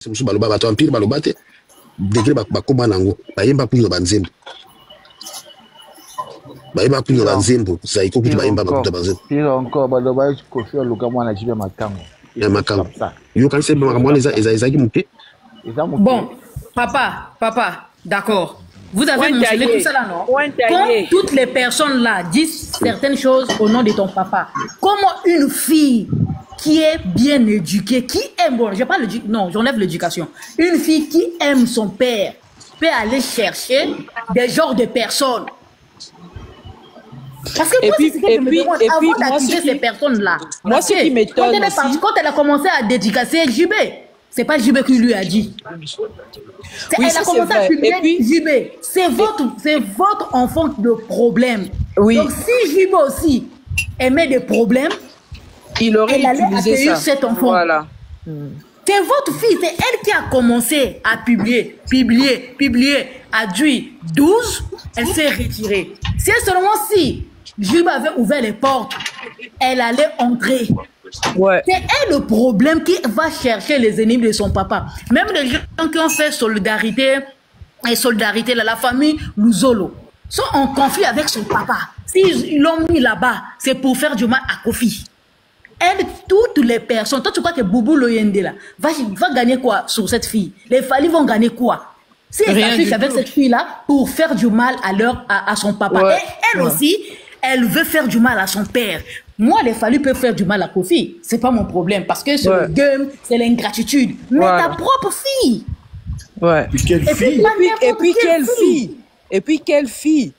musu baloba bato empire baloba te degré bakoma nango bayemba kuno banzembo bayemba kuno banzembo zaiko kuti bayemba bakuta banzembo pire encore baloba Kofi Oluka mwana jibe makango ya makango yo quand c'est makambo ezaki muke bon papa d'accord. Vous avez mentionné tout ça là, non? Quand toutes les personnes là disent certaines choses au nom de ton papa, comment une fille qui est bien éduquée, qui aime, bon, je parle non, j'enlève l'éducation, une fille qui aime son père peut aller chercher des genres de personnes? Parce que moi, c'est ce que je me demande, avant d'accuser ces personnes-là. Moi, ce qui m'étonne aussi... Quand elle a commencé à dédicacer JB, c'est pas JB qui lui a dit. Oui, elle a commencé à filmer JB. C'est votre enfant de problème. Oui. Donc si JB aussi aimait des problèmes, il aurait utilisé ça. Cet enfant. Voilà. C'est votre fille, c'est elle qui a commencé à publier, à Dui 12, elle s'est retirée. C'est seulement si JB avait ouvert les portes, elle allait entrer. Ouais. C'est elle le problème qui va chercher les ennemis de son papa. Même les gens qui ont fait solidarité, là, la famille Luzolo, sont en conflit avec son papa. S'ils l'ont mis là-bas, c'est pour faire du mal à Kofi. Elle, toutes les personnes, toi tu crois que Boubou Loyende là, va gagner quoi sur cette fille? Les Fali vont gagner quoi? Si elle s'affiche avec cette fille-là pour faire du mal à son papa. Ouais. Et elle aussi, elle veut faire du mal à son père. Moi, les Fali peuvent faire du mal à Kofi. C'est pas mon problème. Parce que c'est le game, c'est l'ingratitude. Mais ta propre fille. Ouais. Et puis quelle fille?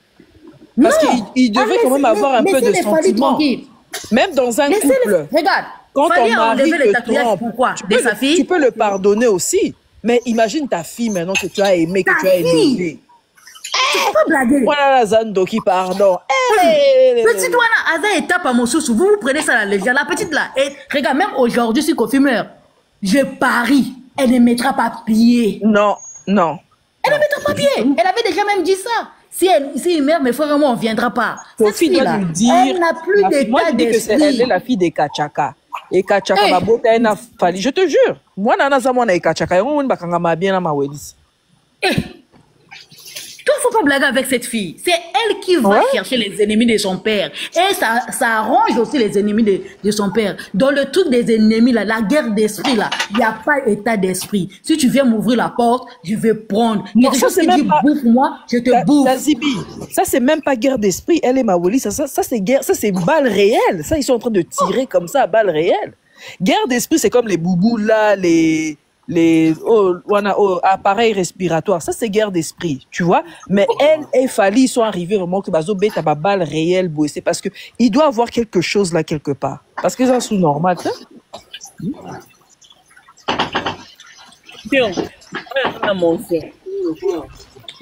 Parce qu'il devait quand même avoir un peu de sentiment. Même dans un couple. Regarde. Quand ton mari te trompe, tu peux le pardonner aussi. Mais imagine ta fille maintenant que tu as aimé, que tu as élevé. Tu peux pas blaguer. Voilà Zandoki, pardon. Petite Wana, Aza et tape à mon sous, vous prenez ça à la légère. La petite là, et regarde, même aujourd'hui, si Kofi meurt, je parie, elle ne mettra pas pied. Non. Elle ne mettra pas pied. Elle avait déjà même dit ça. Si il meurt, mes frères et moi, on ne viendra pas. Kofi doit lui dire. Elle n'a plus d'état d'esprit. Elle est la fille de Kachaka. Et Kachaka, ma beauté, elle n'a fallu. Je te jure. Moi, Nana Zamona et Kachaka, on va bien à ma wedding. Toi, il ne faut pas blaguer avec cette fille. C'est elle qui va chercher les ennemis de son père. Et ça arrange aussi les ennemis de son père. Dans le truc des ennemis, là, la guerre d'esprit, là, il n'y a pas état d'esprit. Si tu viens m'ouvrir la porte, je vais prendre. Non, ça, c'est même pas... bouffe-moi, je te bouffe. Ça, c'est même pas guerre d'esprit. Elle est ma Woli. Ça, c'est guerre. Ça, c'est balle réelle. Ça, ils sont en train de tirer comme ça à balle réelle. Guerre d'esprit, c'est comme les boubous, là, les appareils respiratoires, ça c'est guerre d'esprit, tu vois. Mais elle et Fali sont arrivés vraiment que bazo beta ba balle réelle, c'est parce que il doit avoir quelque chose là quelque part. Parce que ça c'est normal, ça.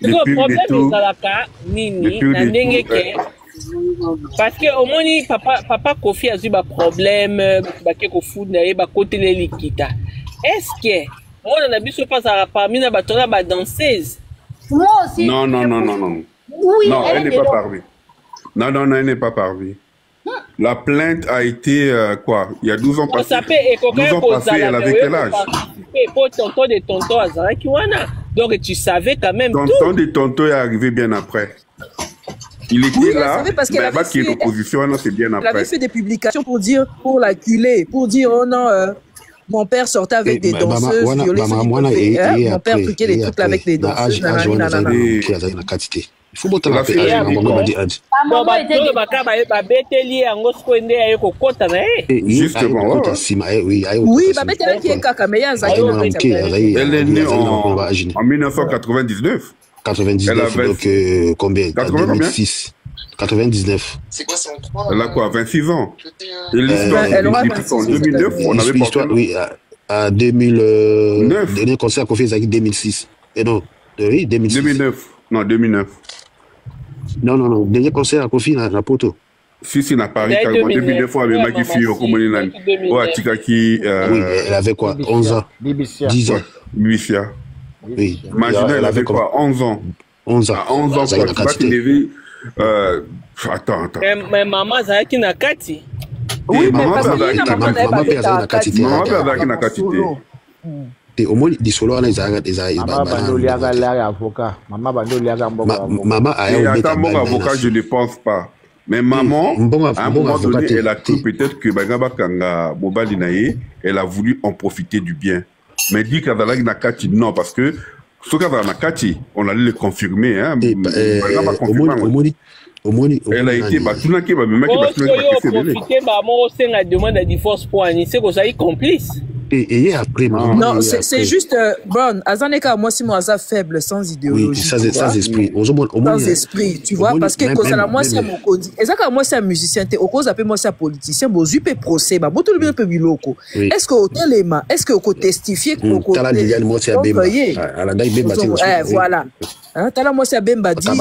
Le problème est à la cas nini na ndenge ke parce que au moins papa Kofi a eu un problème ba ke ko food na ye ba côté les likita. Est-ce que moi on a vu ce pas à parmi na batona ba danseuse? Moi aussi. Non. Oui, non, elle n'est pas parvenue. Non, elle n'est pas parvenue. La plainte a été quoi? Il y a 12 ans passés. 12 ans passés, elle avait quel âge? Tonton de tonton Azaraki wana. Donc tu savais quand même tonton de tonton est arrivé bien après. Il était là, mais qui est l'opposition, c'est bien après. Il avait fait des publications pour l'acculer, pour dire oh non, mon père sortait avec des danseuses, violait mon père truquait des trucs avec des danseuses. Il faut botter la paix. Justement, oui, elle est née en 1999. 99, donc combien? 2006. 99. C'est quoi, c'est en 3? Elle a quoi, 26 ans? Et l'histoire, en 2009, on avait pas. Oui, à 2009. Dernier concert qu'on fait, c'est 2006. Et non, oui, 2006. 2009. Non, 2009. Non. Dernier concert à Kofi, na Poto. Si, n'a Paris, 2009, avec Maggie Fio, comme on est là. Tikaki. Oui, elle avait quoi, 11 ans? 10 ans. Mifia. Oui. Imaginez, elle avait quoi, 11 ans. 11 ans. À 11 ans, tu vas te lever. Attends. Mais maman, ça qui n'a kati. Oui, mais parce que maman père na kati. Et au moins, des solos, ils arrêtent. Maman Bandoliaga, l'avocat. Maman Bandoliaga, maman a un avocat, je ne pense pas. Mais maman, à un moment donné, elle a cru peut-être que Bagaba Kanga Mobali Naye, elle a voulu en profiter du bien. Mais dit qu'Adalagi Nakati, non, parce que ce qu'Adalagi Nakati, on allait le confirmer. Hein, elle a été battue, qui va me mettre demande de divorce pour Anissé, vous avez complice. Et après, non, c'est juste, Brown, Azaneka, moi, si moi, Aza faible, sans idéologie. Oui, sans esprit. Sans esprit, tu vois, parce que moi, c'est mon code. Et ça, moi, c'est un musicien, au cause, après, moi, c'est un politicien, bon, je peux procès, bah, bon, tout le bien peut biloko. Est-ce qu'au téléma, est-ce qu'au testifier, qu'au côté. Voilà. Tala moi c'est Bemba 10 ans.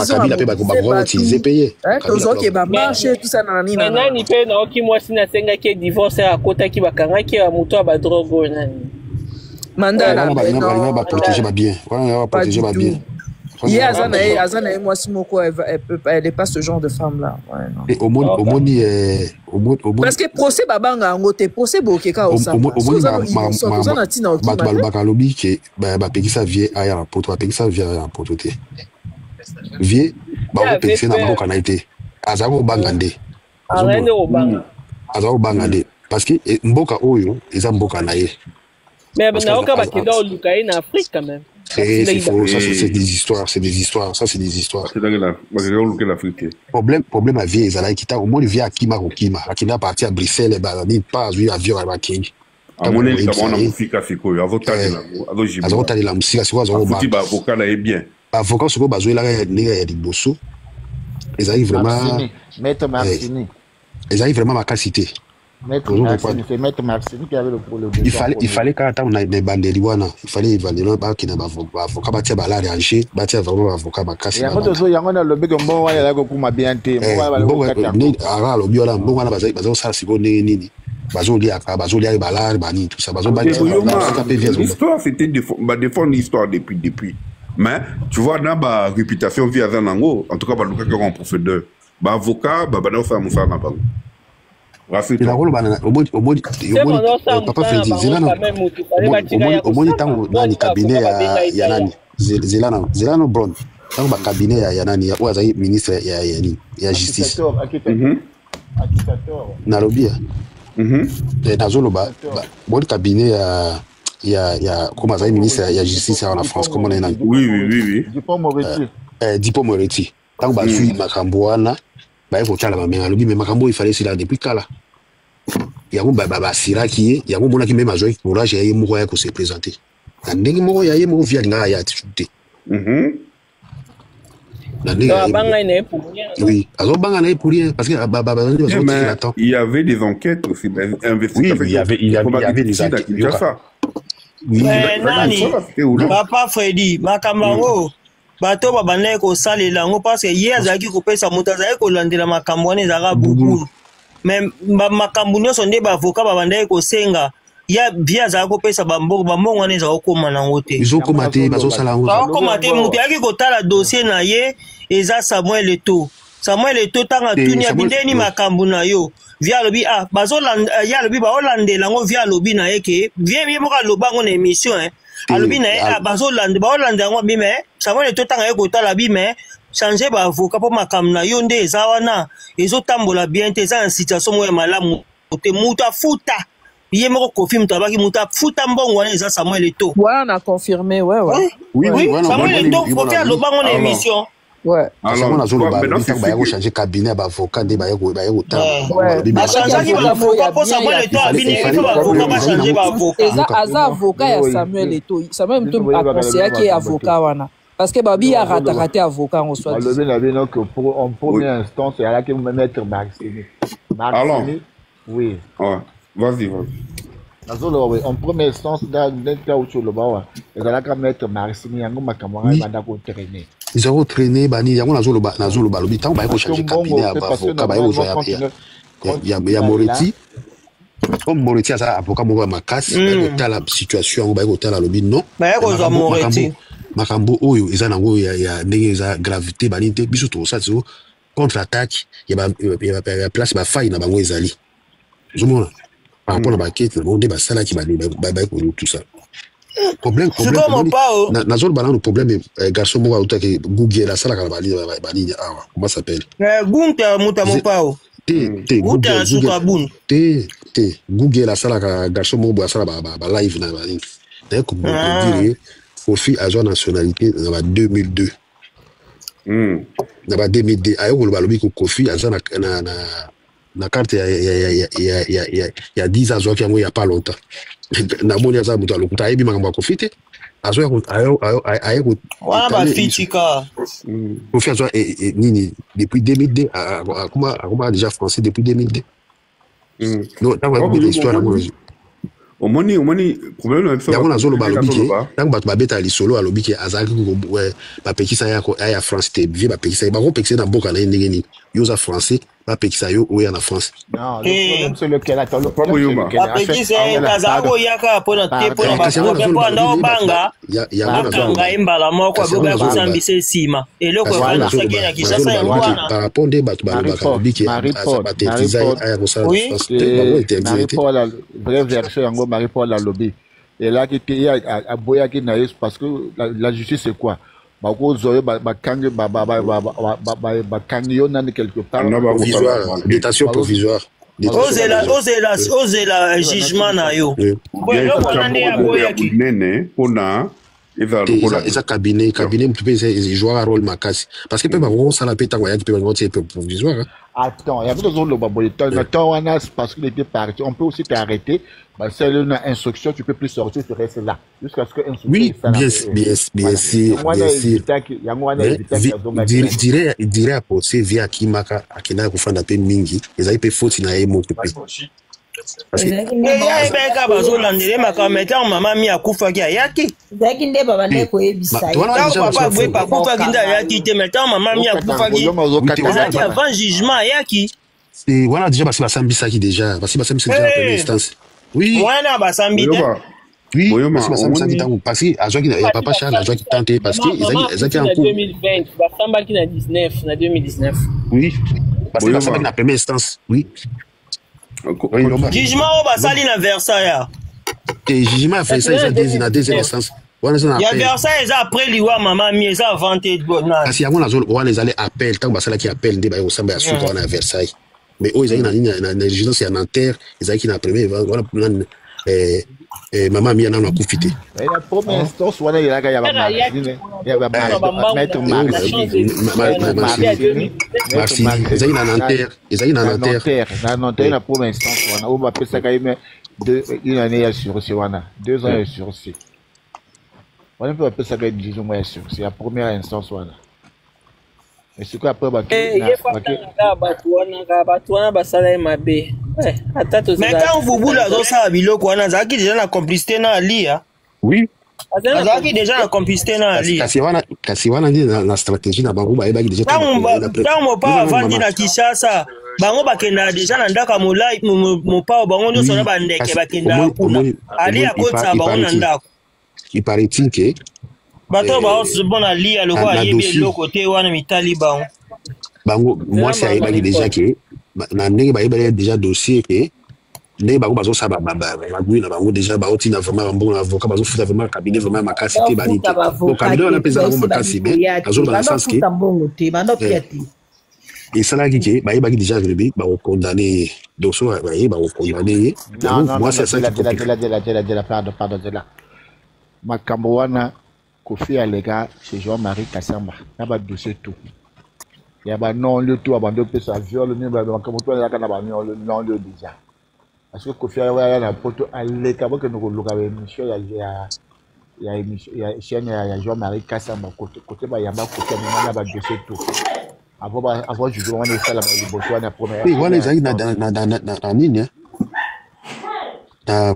Marché tout ça dans la nani pe na oki moi sina senga ki divorce à kota ki bakanga ki a moto ba drogue nani. Mandala ba protéger ba bien. On va protéger ba bien. Azana moi si moko elle n'est pas ce genre de femme là. Et au monde parce que procès babanga ngote procès bokeka au ça. Bakalobi ke ba pekisa vie aya poto pekisa vie aya poto te. Vie ba pekisa na moko na été. Azako bangande. Azako bangande parce que mboka oyo eza mboka na ye. Mais na oka ba kenda o lukai na Afrique quand même. C'est faux, ça c'est des histoires, ça c'est des histoires. Problème à vie, ils qui au moins vie à Kima, qui a parti à Bruxelles, et pas vu avion à King. À mon avis, on a un fika fiko, avocat de la musique, avocat là est bien. Avocat sur le là, il y a des bosso. Ils arrivent vraiment. Maître Martini. Ils arrivent vraiment à capacité. Maître Martini qui avait le problème. Il fallait quand on a des bandes de Liwana, il fallait évaluer qui n'a pas avocat, bâtir la réagir, bâtir vraiment avocat, ma casse. Il y a le bec en bon, il y a la bien té. Ara le biola, bon, on a basé ça, c'est bon, nini. Bazolia, Balar, Bani, tout ça. L'histoire, c'était défendre l'histoire depuis. Mais, tu vois, dans ma réputation via Zanango, en tout cas, Balouka qui est un professeur, avocat, Babano Samoussa Nabango. Papa Freddy, au moins temps dans le cabinet ya nani Zelano Brown dans le cabinet ya nani ou azayi ministre ya justice Nalobia nazoloba bon cabinet ya comme azayi ministre ya justice en France comme on est nani oui Dipo Moretti tant ba suit makambo wana ba ko tala ba menga lobi mais makambo il fallait cela depuis kala yango baba siraki yango mona ki même ajoy courage ya yemo ya ko se présenter ndenge moko ya yemo via nga ya attitude oui alors banga na pour rien parce que il y avait des enquêtes aussi oui il y avait des enquêtes oui papa Freddy makambo bato babandaki kosalela yango parce que ye azalaki kopesa moto azalaki kolandela makambo wana ezalaka bukulu mais makambo nyonso nde baavoka babandaki kosenga ya bia azalaki kopesa bambongo wana ezalaki kokoma nango te ezokoma te moto ayaki kotala dossier na ye eza Samuel Eto'o ntanga tuni abi ndeni makambo na yo via alobi ya alobi baolandela yango via alobi na ye ke vie moko aloba yango na émission alobi na ye baolanda yango abi me Samuel Eto'o ntanga ye kotala abi me changer ba avocat pour makambo na yo nde eza wana ezotambola bien te eza na situation moko ya malamu te mutu afuta ye moko kofi mutu abaki mutu afuta mbongo wana eza Samuel Eto'o voilà on a confirmé oui Samuel Eto'o faut faire le banc en émission ouais alors on a changer cabinet ba avocat de ba yako ba changer ba avocat pour Samuel Eto'o abine il faut ba avocat ba changer ba avocat eza avocat ya Samuel Eto'o Samuel Eto'o a conseillé qui est avocat wana parce que Babi a raté avocat en soi. En première instance, il y a qui me mettre Martini. Oui. Vas-y. En première instance, dans le cas où tu le vois, il y a qui mettre Martini, il y a ma camarade qui va traîner. Ils ont traîné, il y a nazoloba, le temps, il faut changer cabinet avocat, il y a Moretti. Comme Moretti a ça, avocat, ma casse, il y a la situation, il y a la lobby, non. Moretti. Makambo oyo eza nango ya ndenge eza gravité banite biso to ça so contre attaque ya place ba faille na bango ezali zomona par rapport à ba quête bon de ba sala ki ba ko tout ça problème na zone bana le problème garçon mo auto que Google la sala kala bali comment ça s'appelle gunta mutamo pao Google la sala ka garçon mo bo sala ba live na bali d'ailleurs comme dire Kofi a joué nationalité dans 2002 dans 2002 ayo ko balobi ko Kofi a joué na carte il y a 10 ans qui il y a pas longtemps na moni aza mutu alokuta ayebi makambo ya Kofi te azo aye ko wana bafitika Kofi azo nini depuis 2002 akoma déjà français depuis 2002 non tant que l'histoire la moni omoni problème na biso ya zolo balobi ke tant bato babeta lisolo alobi ke azaki ko ba pekisa ya France te vie ba pekisa ba ko pekisa na boka na ndenge ni yoza français ba pekisa yo oya na France non le problème c'est lequel attends le problème c'est lequel ba pekisa kazako yaka pona te pona ba ndo banga ya kanga imbala moko boga kusambisa sima eloko ya saki na Kinshasa ya wana par rapport de bato balobi ke ba pekisa ya ko sa France te ba ko interview la vraie version yango Marie-Paul la lobby et là qui a boya qui na parce que la justice c'est quoi ba ko zoyo ba kangi ba kangi yo nan quelque part détention provisoire osez la jugement na yo boyo konande ya boya ki nene pona eza cabinet mtu pe joueur rôle makasi parce que pe ba ko sala pe tango ya ki pe ba ngoti provisoire. Attends, il y avait des autres parce qu'il était parti. On peut aussi t'arrêter. C'est une instruction, tu peux plus sortir, tu restes là. Jusqu'à ce que oui, bien sûr. Dirait à poser via Kimaka, Akina Kufanda Pe Mingi, ils avaient fait faute na emo pe. Parce que ebeka bazolandele makamete mama mi akufaki ayaki zaki nde baba nde koyebisa papa bwe pakufaki nde ayaki te maintenant mama mi akufaki azaki avant jugement ayaki c'est voilà déjà parce que basambisaki déjà parce que basambisaki déjà en première instance oui wana basambi te oui parce que azwaki na papa Charles azwaki tante parce que ezaki en cours 2020 basambaki na 2019 oui parce que basambaki na première instance oui. Jugement au basali na Versailles. Et jugement a fait ça il y a deuxième instance. Il y a Versailles ça après liwa maman mi ça vanté bonne. Parce qu'il y a zone on les aller appel tant basala qui appelle des ba osamba ya suka na Versailles. Mais eux ils ont na résidence à Nanterre, ils ont qui na premier voilà maman mi na profité. Et la première instance on il y a maître Merci. Ils ont na Nanterre. Na Nanterre la première instance on va passer quand même une année à sursis wana 2 ans à sursis. On peut appeler ça que 10 mois à sursis la première instance wana. Et c'est quoi après mais quand vous boulez dans ça biloko wana zaki déjà na complicité na ali hein oui zaki déjà na complicité na ali kasi wana ndi na stratégie na bango ba ebaki déjà tant mo pa vandi na Kinshasa bango bakenda déjà na ndaka molai mo pa bango nyo sona bandeke bakenda kuna ali akotsa bango na ndako il paraît-il que bato ba os bon ali aloko ayebi loko te wana mitali bango moi c'est ayebaki déjà que na ndenge ba yebeli déjà dossier que ndenge bango bazo sa ba gui na bango déjà ba otina vraiment bon avocat bazo futa vraiment cabinet vraiment makasi te bani donc cabinet on appelle ça makasi mais azo dans le sens que et ça là qui ba yebaki déjà veut ba condamner donc so ba yeba condamner moi c'est ça qui pardon de là makambo wana Kofi alega chez Jean-Marie Kassamba na ba dossier tout ya ba non le tout abandon pe sa viol ni ba comme toi la kana ba non le déjà parce que Kofi ya na poto alega ba que nous loka émission ya chaîne ya Jean-Marie Kassamba côté ba ya ba côté na ba dossier tout avant je dois on est ça la bosso na première oui voilà ils na nini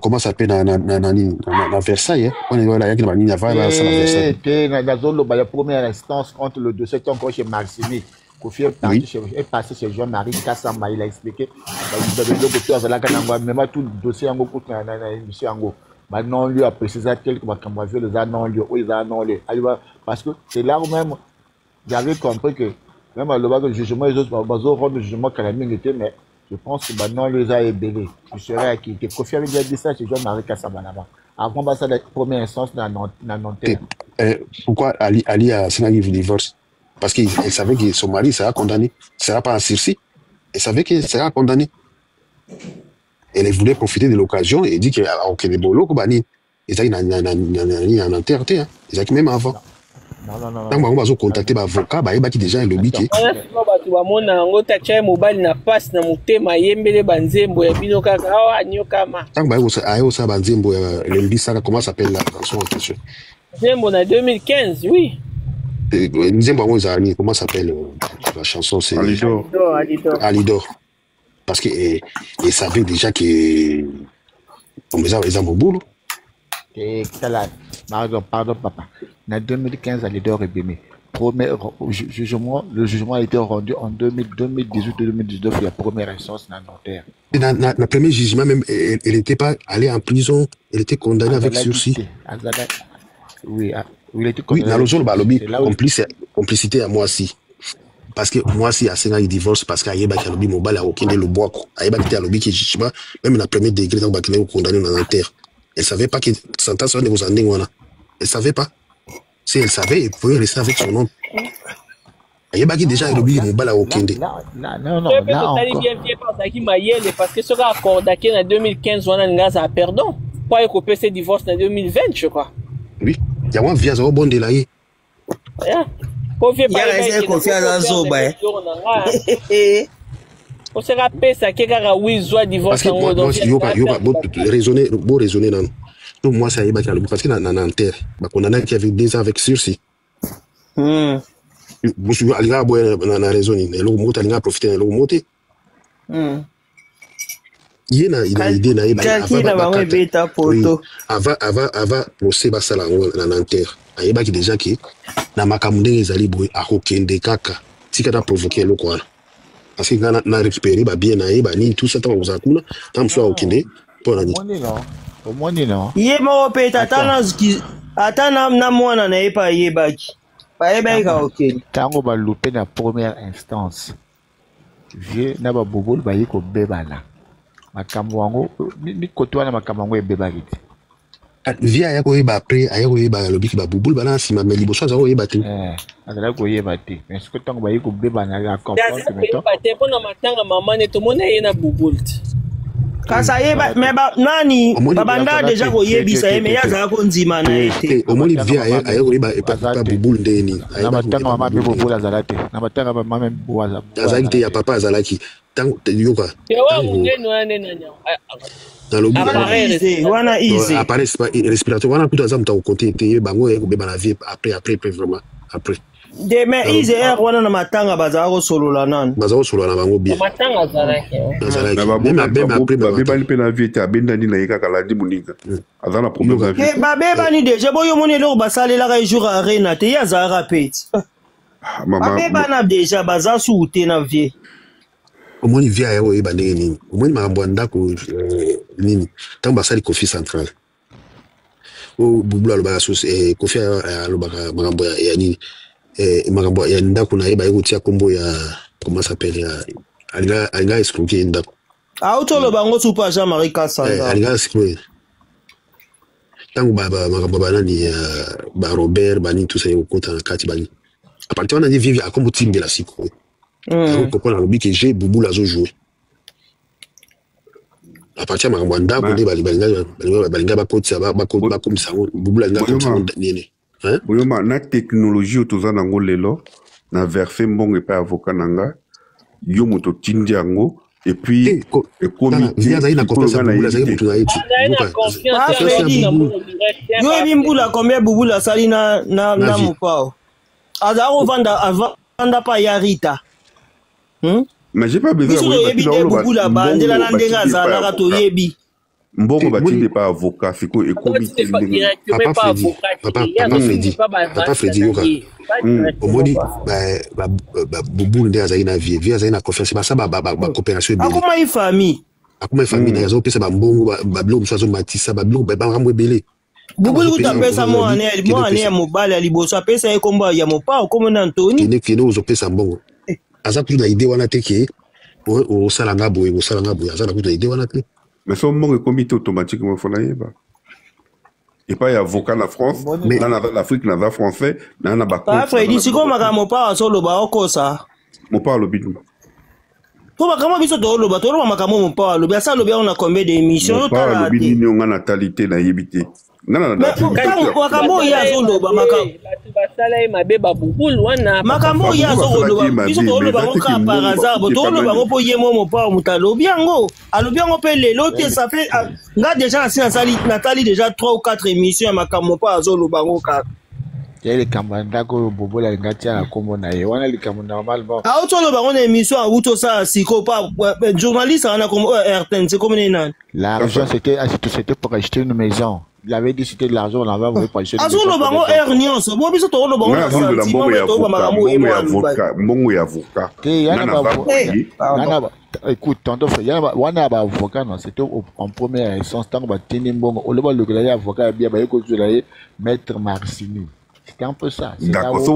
comment ça s'appelle na Versailles on est là il y a une avant là ça Versailles na zone la première instance contre le dossier encore chez Maxime Kofi est passé chez Jean-Marie Kassamba il a expliqué le docteur là quand même tout dossier en beaucoup na émission en bah non lui a précisé quelque part comme vu les non lui ils non lui parce que c'est là où même j'avais compris que même le jugement les autres bazo rendre le jugement quand même était mais je pense que maintenant les a ébélé. Je serais qui Kofi avait déjà dit ça chez Jean-Marie Kassamba là-bas. avant ça la première instance dans Nanterre. Pourquoi Ali a signé le divorce? Parce qu'elle savait que son mari sera condamné. Ce ne sera pas en sursis. Elle savait qu'il sera condamné. Elle voulait profiter de l'occasion et dit qu'il y a aucun bolo Kobani. Ils ont en enterré, ils ont même avant. Non. Tant que vous contacté l'avocat, il qui déjà le biquet. Tant que comment s'appelle la chanson en question? Zembo en 2015, oui. Comment s'appelle la chanson? C'est Alidor. Parce qu'ils savaient déjà que ils ont mon boulot. Pardon, papa. En 2015, Alidor est béni. Le jugement a été rendu en 2018-2019, la première instance dans Nanterre. Dans le premier jugement, même, elle n'était pas allée en prison, elle était condamnée avec sursis. Oui, il était condamné. Oui, dans le complicité à moi aussi. Parce que moi, si à 5 ans, il divorce, parce qu'il y a un lobby mobile, il y a aucun de le bois. Il y a un lobby qui est même dans le premier degré, il y a un condamné dans la terre. Elle ne savait pas que sentence de vous en dire. Elle ne savait pas. Si elle savait, elle pouvait rester avec son nom. Il y a déjà un lobby mobile, il y a aucun de. Parce que ce qui a accordé en 2015, on a un pardon. Pourquoi il a coupé ce divorce en 2020, je crois. Oui, il y a un via au bon de là. Il y a une confiance dans Zoba. On se rappelle ça, qu'il y a un divorce. Parce que moi, raisonner non. Donc moi, ça y est, parce que dans Nanterre, on a qui avait 2 ans avec sursis. Hmm. Monsieur, il a raisonné. Il a profité de l'autre. Il y a une idée. Avant, procès basala na Nanterre. Il y a déjà qui na makamune ezali boy a kokende kaka. Tika na provoquer le quoi. Parce que na récupérer ba bien na ba ni tout ça tant vous akuna, tant soit okende pour la nuit. Au moins non. Yé mo peta atana na mwana na epa yebaki. Ba yebaka okende. Tango ba loupé na première instance. Vieux na ba bobol ba yiko bebana. Makambo wango ni kotwana makambo wango ebebaki. Via yako yeba après ayako yeba lobiki ba bubul bana sima mais liboso za yeba te. Azala ko yeba te. Mais ce que tango ba yiko bebana ya comprendre que mettons. Ba te pona matanga maman ne to mona yena bubul. Kasa yeba mais ba nani babanda déjà ko yebisa mais yaza ko nzima na ete. Omoni via ayako yeba pas bubul ndeni. Na matanga maman be bubul azala te. Na matanga maman même boaza. Azala te ya papa azala ki. Tango yoka. Appareil respiratoire wana kuta za mta côté te bango eko beba na vie après vraiment après demain ils er wana na matanga bazako solola nan bazako solola bango bien matanga zalaki même après beba li pe na vie te abenda ni na yeka kala di muninga azana problème na vie babeba ni déjà boyo moni lo basalela ka jour arena te ya za rapete babeba na déjà bazasu ute na vie. Omoni via yao eba ndenge nini omoni makambo ndako nini tango basali Kofi Central o bubula loba source Kofi loba makambo ya nini makambo ya ndako na eba yotia kombo ya comment s'appelle ya alga escroquer ndako auto loba ngo super Jean-Marie Kassanga alga escroquer tango makambo banani ba Robert bani tout ça yokota na kati bani à partir on a dit vivre à kombo timbe la siko. On comprend la lobby que j'ai boubou la joué. À partir de Marwanda, balinga ba côte ça ba comme ça boubou la nene. Hein? Boyoma na technologie autoza nango lelo na verser mbongo pa avocat nanga yo moto tindiango et puis via za ina confiance boubou la za moto na eti. Yo ebimbula combien boubou la sali na mopao. Azaro vanda pa yarita. Mais j'ai pas besoin de Mbongo batinde pas avocat fiko et comité papa Freddy yoka omoni boubou nde azayi na vie azayi na confiance basa ba coopération ebele akoma famille na yazo pesa ba mbongo ba bilo msazo matisa ba bilo ba ngambo ebele boubou utapesa mo ane ya mobali aliboso apesa ekomba ya mopa comme na Antoni kene ozo pesa mbongo aza kutu na idée wana te ke osalanga boye aza na kutu na idée wana te mais son mbongo comité automatique mo fona yeba Et pas avocat en France, mais dans l'Afrique, dans français, dans la Pas Freddy, si comme mon père solo ba okosa. Mon père le bidou. Pour comment biso to lo ba to lo makamo mon père le bien ça le bien on a combien d'émissions mon père le bidou on a natalité na yebité. Non. Makambo ya solo ba makamo. Basala mabe ba bubul wana. Makambo ya solo ba biso to lo ba ko ka par hasard to lo ba ko po yemo mon père mutalo biango. Alo biango pe lelo te ça fait nga déjà si Nathalie déjà 3 ou 4 émissions makambo pa solo ba ko ka. Les camarades ko bobo la ngatia na kombo na ye wana les camarades normalement ah auto lo ba on émission a auto ça siko pas journaliste ana comme RTN c'est comme nan l'argent c'était pour acheter une maison il avait dit c'était de l'argent on avait voulu pour acheter une maison azo lo ba on ernion so bo biso to lo ba on sentiment to ba makambo e mbongo ya avocat écoute tonton frère yana wana ba avocat non c'était en première instance tant ba tini mbongo o lo ba le gars avocat bien ba ko zula ye maître Marcini. C'était un peu ça. D'accord. Si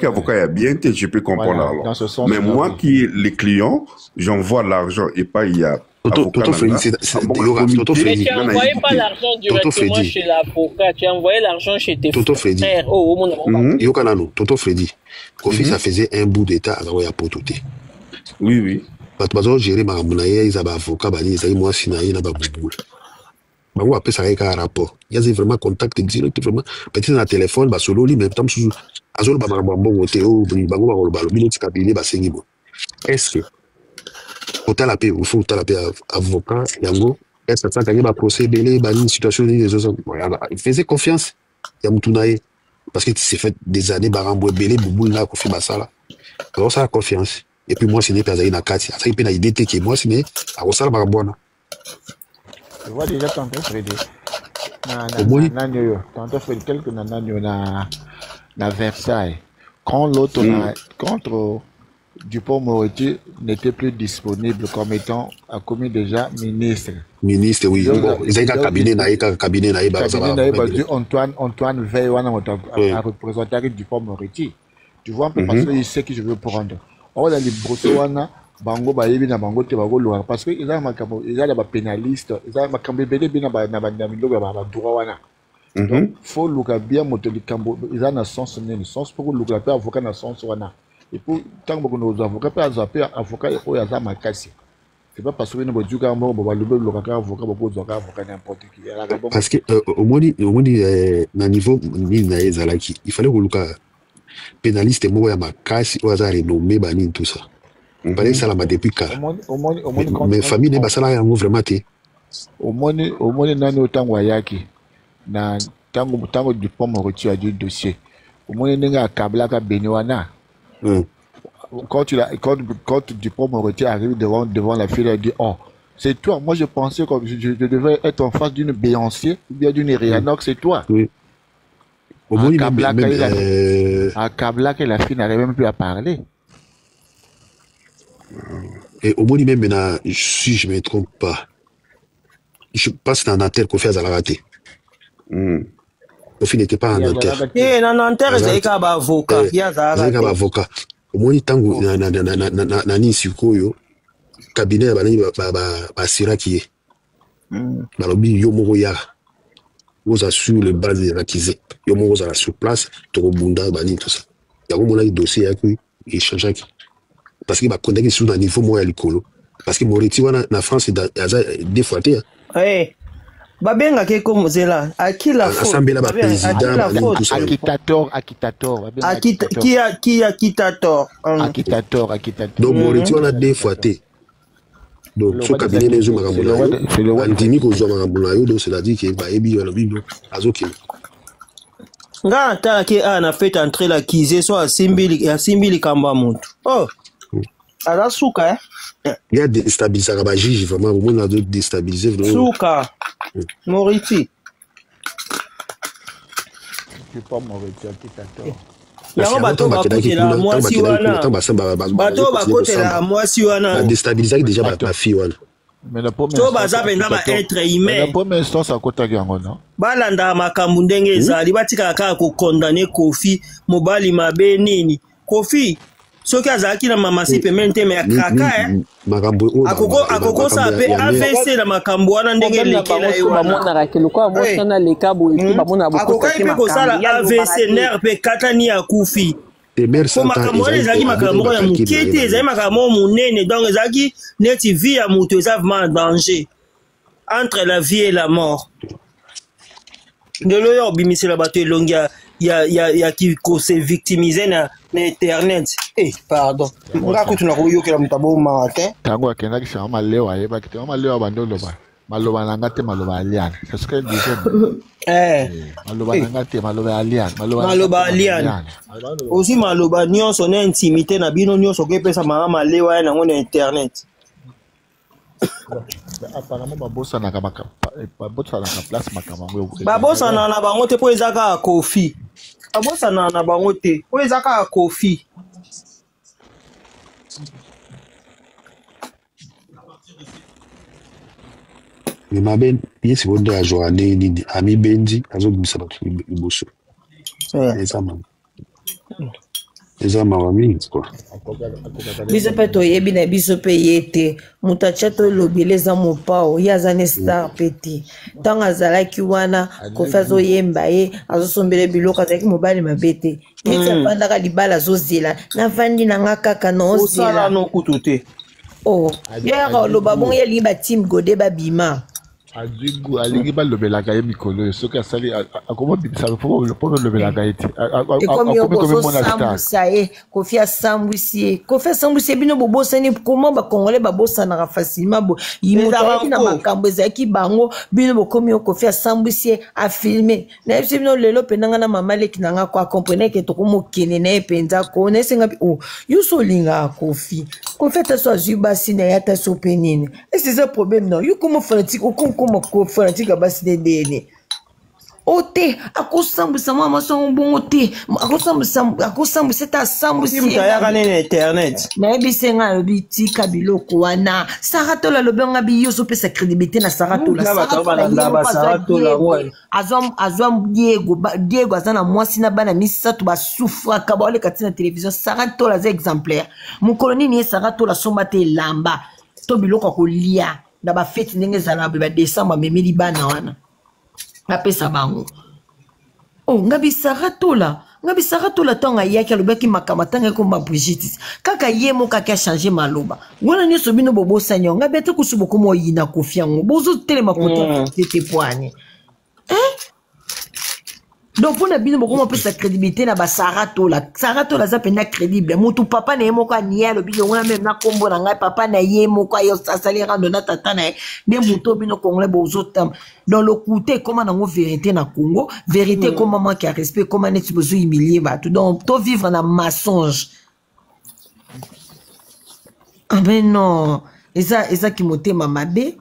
avocat est bien, je peux comprendre. Voilà, alors. Mais moi qui les clients, j'envoie l'argent et pas il y a. Toto Freddy, mais tu n'envoyais pas l'argent directement chez l'avocat, tu envoyais l'argent chez tes frères. Toto Freddy, Kofi, ça faisait un bout d'état à la pototé. Oui. Parce que gérer ma monaie, ils avaient avocat, ils avaient moi sinaï, n'a pas boule. Bah on appelle ça avec un rapport. Il y a vraiment contact direct vraiment. Peut-être dans le téléphone, bah solo lui, mais tant que azol bah bon Théo, bah on va le billet cabinet bah c'est bon. Est-ce que hôtel à paix ou faut hôtel à paix avocat yango est-ce que ça quand il va procéder bah une situation des autres il faisait confiance Yamtunaye parce que c'est fait des années bah rambo belé boubou là qu'on fait bah ça là. Alors ça a confiance. Et puis moi c'est né pas na kati. Ça il peut na idée que moi c'est né à ça bah bon. Je vois déjà tantôt Freddy. Tantôt Freddy quelques nananyo na Versailles. Quand l'autre contre Dupond-Moretti n'était plus disponible comme étant commis déjà ministre. Ministre oui. Ils avaient un cabinet Antoine Veil a représenté Dupond-Moretti. Tu vois un peu parce qu'il sait que je veux prendre. On a les Brossoana. Bango ba yebi na bango te bago loa parce que ils ont des pénalistes ils ont makambo belé bina ba na miloko ba droit wana donc faut luka bien moteli kambo ils ont na sens pour luka pe avocat na sens wana et pour tant que nos avocats pe azaper avocat o ya za makasi c'est pas parce que nous boduka mo ba lube luka avocat ba boduka avocat n'importe qui parce que au moins na niveau ni na ezalaki il fallait que luka pénaliste mo ya makasi o za renommé ba ni tout ça. On parlait ça là depuis quand mais famille n'est pas ça là vraiment té au moins nani autant wayaki na tango Dupond-Moretti a du dossier au moins nenga kabla ka benwana quand Dupond-Moretti arrive devant la fille, elle dit oh c'est toi, moi je pensais que je devais être en face d'une Béyoncé ou bien d'une Rihanna, c'est toi. Oui. Au moins à Kabla que la fille n'arrive même plus à parler. Et au moins même maintenant, si je ne me trompe pas, je pense que dans Nanterre, Kofi a raté. Kofi n'était pas en Nanterre. Dans Nanterre, il y a un avocat. Il y a un avocat. Au moins, tant que Nani Sikoyo, cabinet, Basira qui est. Balobi, Yomoro Ya. Vous assurez le bas des raquisés. Yomoro Zara sur place, Torobunda, Bani, tout ça. Il y a un dossier avec lui, il change avec. Parce qu'il va connaître sur un niveau moins l'écolo. Parce que Moretti, en France, il y a des fois. Oui. Babenga ke comme zela à qui la faute qui a tort donc Moretti on a deux fois donc ce cabinet les hommes makambola ndimi ko zo makambola yo donc c'est-à-dire que ba ebi yo bibo azoki nga ta ke ana fait entrer la kizé so asimbili kamba muntu oh ala suka il y a déstabilisé ba juge vraiment au monde a déstabiliser vraiment suka Moretti. C'est pas Moretti qui t'attend. Yango bato bakotela mwasi wana. Bato bakotela mwasi wana. Déstabiliser déjà ba fille wana. Mais la première to baza penda ba être humain. La première instance akotaki yango non. Balanda makambu ndenge ezali batika kaka ko condamner Kofi mobali mabe nini. Kofi soki azalaki na mamasi pembeni te me akraka akokosa mpe AVC na makambo wana ndenge elekela ye akokai mpe kosala AVC ner mpe katani akufi po makambo wana ezalaki makambo ya moke te ezalaki makambo monene donc ezalaki neti vie ya moto eza vraiment en danger entre la vie et la mort lelo yo obimisela bato elongi ya kose victimiser na internet pardon nga kutuna koyokela moto aboma te ntango akendaki sama malewa ayebaki te malewa bandoloba maloba nanga te maloba aliane c'est ce qu'elle disait maloba nanga te maloba aliane maloba aliane aussi maloba nyonso na intimité na bino nyonso kopesa mama malewa ya nango na internet apparemment babosanaka place makambo babosana na bango te po ezaka kofi babosana na bango te po ezaka kofi mais mabe yesi bonde ya journée nini ami benji azobimisa bato liboso eza mawa mingi quoi biso mpe toyebi na biso mpe ye te moto atya tolobela eza mopao ye aza ne star mpe te ntango azalaki wana kofi azoyemba ye azosombela biloko azalaki mobali mabe te neti afandaka libala azozela navandi nanga kaka naozela nokutu te yaka oloba bongo ye alingi batime gode babima azigu alingi balobelaka ye mikolo soki asali akomobimisa mpo lobelaka ye te ekomi okososambwisa ye kofi asambwisi ye kofi asambwisi ye bino bobosani koma bakongole babosanaka facilement moto ayaki na makambo ezalaki bango bino bokomi kofi asambwisi ye afilme nayebisi bino lelo mpenanga na mama leki nanga ko akomprenai ke tokomokende na ye mpenza ko nayesenga yo so olingaka kofi kofi ata so azwi basi na ye ata so mpe nini ese eza problème na yo komo fanatique okoma fanatique basi dedene ote akosambwisa mama so bongo te akosambwisa ta sambwisi mutayaka nene internet nayebisi nga alobi tika biloko wana saratola lobi nga bi yo sopesa crédibilité na saratola azwa diego aza na mwasi na bana misato basufraka baoleka ti na télévision saratola aza exemplaire mokolo nini ye saratola somba te elamba to biloko akolia na bafeti ndenge ezala badécembre amemeli bana wana apesa bango nga bisaratola ntango ayaki alobaki makambo ntango ekomba Brigitte kaka ye moko aki achange maloba wana nyonso bino bobosani yango nga bete kusu bokoma oyina kofi yango bozotelema kotete pwani donc mpona bino bokoma opesa crédibilité na basaratola saratola aza mpenza crédible motu papa na ye moko anie alobi longona meme na kombo na ngai papa na ye moko asali rando na tata na ye nde moto bino congolais bozotama dans le côté ekoma nango vérité na Congo vérité ekoma manque ya respect ekoma neti bozohumilie bato donc to vivre na mensonge mais non ezaki motema mabe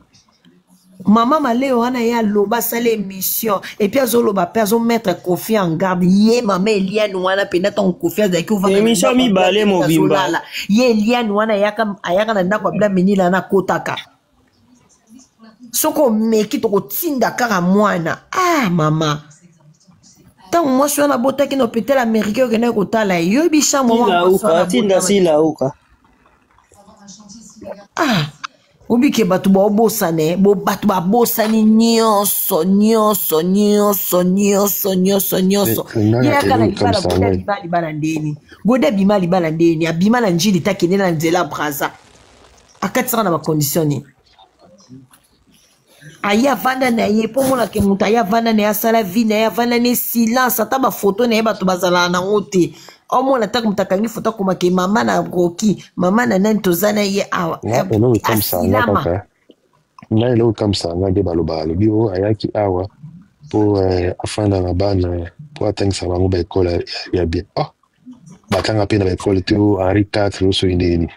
mama maleo wana ye aloba asala émission et puis azoloba mpe azomettre Kofi en garde ye mama Eliane wana mpenza ntango Kofi azalaki émission mibale mobimba ye Eliane wana ayaka na ndako abila menila na kotaka soko omeki tokotinda kaka mwana mama ntango mwasi wana botaki na hôpital américain okendaki kotala ye yo ebisa tinda silauka obike bato baobosane bato babosani nyonso yaka na libala ndeni gode abima libala ndeni abima na njili takende na nzela braza akatisaka na bacondition nini aye avanda na ye mpo monake moto aye avanda na ye asala vi na ye avanda na ye silence ata bafoto na ye bato bazalaka nango te omona taka moto akangi foto akomake mama na roki mama na nani toza na ye awa asilama nga eloko kamsanga nde balobi o ayaki awa mpo afanda na bana mpo atangisa bango baekole ya bien batanga mpe na baekole te Henri IV oso indeni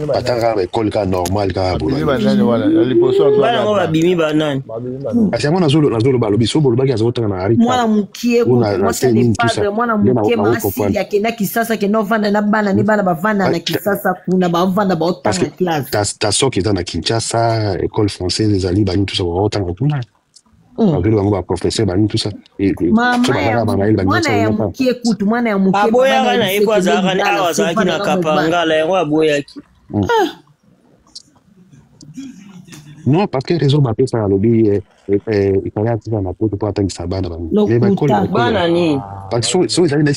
batanga baekole kaka normal kaka bolango babimi banani kasi yango nazoloba alobi so bolobaki azokotanga na Henri mwana mokie mwana mokie masili akenda kisasa akenda ovanda na bana ni bana bavanda na kisasa kuna baovanda baotanga classe ta soki eza na Kinshasa école française ezali bani tusa baotanga kuna Malgré le professeur, tout ça. Et qui écoute, moi, non, parce que raison m'a fait ça à l'objet, il fallait attirer ma peau pour attendre que ça banne. Parce que si vous avez des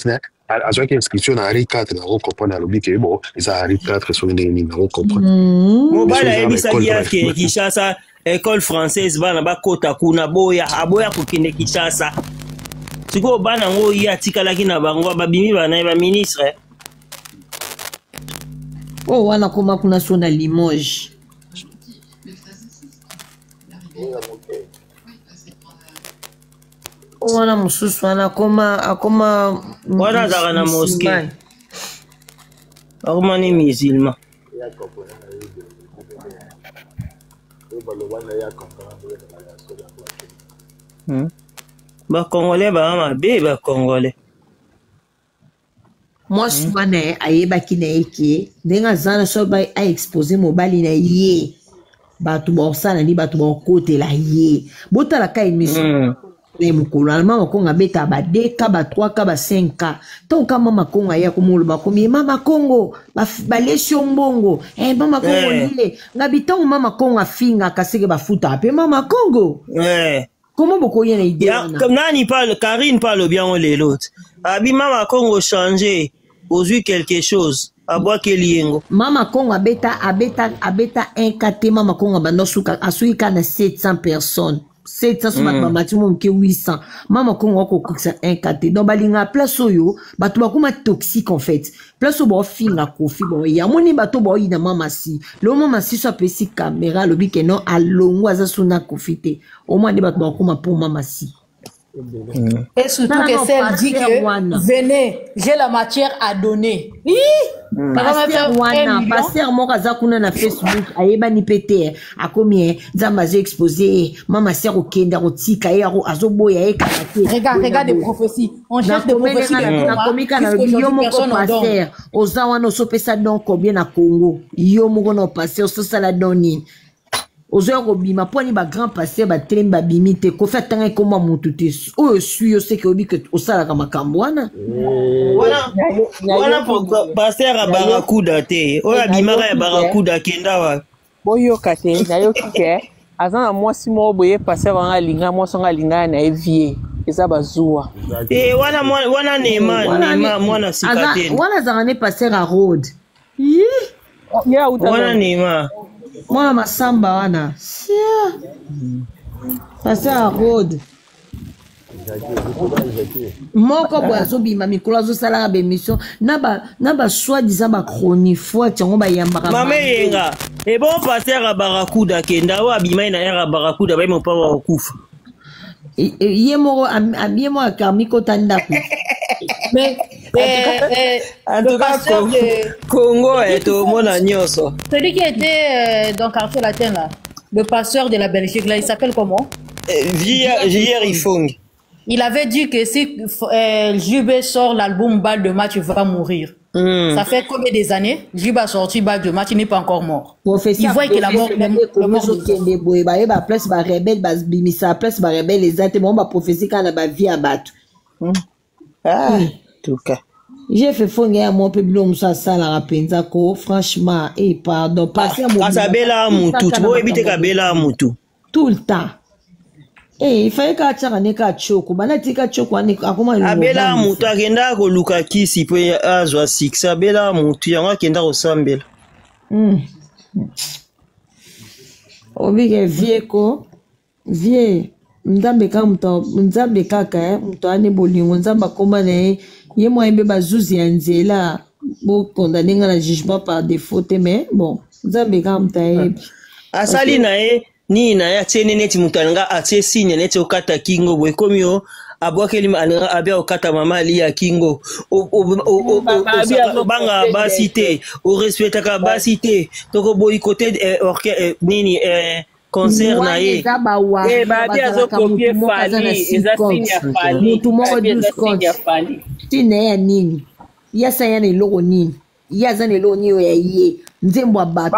à ce qui est inscription à Harry 4, on comprend à l'objet que bon, les Harry 4 sont des numéros comprendre. Kinshasa, école française, bana ba kota kuna boya, aboya kokende Kinshasa. Siko bana ngo ya tikalaki na bango babimi bana ba ministre. Oh, wana koma kuna sona Limoges. Wana mususu wana akoma wana zaka na mosquée. Akoma ni musulman. Ba Congolais ba mabe ba Congolais. Moi souvent na ayebaki na eke ndenga zana so ba a exposer mobali na ye. Batu ba osana ni batu ba kotela ye. Botala ka émission. Mukolo mama konga beta ba 2K ba 3K ba 5K. Tonka mama konga ya kumulu ba komi mama Kongo ba lesio mbongo. Mama Kongo lile. Ngabitong mama konga finga kaseke ba futa pe mama Kongo. Comment beaucoup y a une idée? Comme Nani parle, Karine parle bien les l'autre. Abi mama Kongo changé, aux yeux quelque chose. Aboa Keliengo. Mama Kongo abeta 1KT mama Kongo banosuka asuika na 700 personnes. 700 sur ma maximum que 800. Mama Kongo ko kokisa 1KT. Donc balinga place oyo, batu bakuma toxique en fait. Place o bo finga kofi bo ya moni bato bo ina mama si. Le mama si so pesi caméra lobi que non alongo aza suna kofite. Au moins de bato bakuma pour mama si. Et surtout que celle dit que venez, j'ai la matière à donner. Pasteur moi kazakuna na Facebook ayeba ni pété a combien zamba j'ai exposé mama sœur au kenda rotika ya azoboya e karate. Regarde des prophéties. On cherche des prophéties na komika na yo moko pasteur ozawa no sopesa donc combien na Congo yo moko no pasteur so sala doni. Ozo bima poni ba grand pasteur ba tremba bimite ko fa tanga ko mutu te o suis yo se ke obi ke osala ka makambwana wana pasteur a barakuda te o ya bimaka ya barakuda kenda wa boyo kate na yo kike azana mwasi mo boye pasteur nga linga mwasi nga linga na evie eza bazua wana nema mwana sikate wana zangane pasteur a road wana nema mwana masamba wana pasteur a road moko boya zobima mikolo azosala ba émission na ba soi-disant ba chronique tiango ba yambaka mama yenga e bon pasteur a barakuda kenda wa bima ina era barakuda ba mo pa wa kufa ye moko akamiko tandaku mais en tout cas Congo est au mona nyoso. Celui qui était dans quartier latin là, le pasteur de la Belgique là, il s'appelle comment? J.R. Ifong. Il avait dit que si JB sort l'album Balle de match, il va mourir. Ça fait combien des années? JB a sorti Balle de match, il n'est pas encore mort. Il voit qu'il a mort. Le mort place ba rebelle ba bimisa place ba rebelle les atémons ba prophétie quand la vie à battre. Ah, tout cas. J'ai fait foncer à mon public ça ça la rapenza ko franchement et pardon passer mon Kasabela mutu, tu peux éviter Kabela mutu. Tout le temps. Il fallait ka tsaka ne ka choko bana tika choko ani akoma abela mutu agenda ko luka kisi pe azwa 6 abela mutu yanga kenda ko sambela obige vieko vie nzambe kaka mto ane bolingo nzamba komba na ye moyembe bazuzi ya nzela bo condamner na jugement par défaut mais bon nzambe kaka mto ayebi asali na ye ni na ya tiene neti mutananga atie signe neti okata kingo boy komio abwakeli abia okata mama ali ya kingo banga basité o respecta ka basité toko boy côté nini concert na ye babia zo copier fali eza signe ya fali mutu moko tine ya nini ya sayana iloko nini ya zana iloko niyo ya ye nzembo bato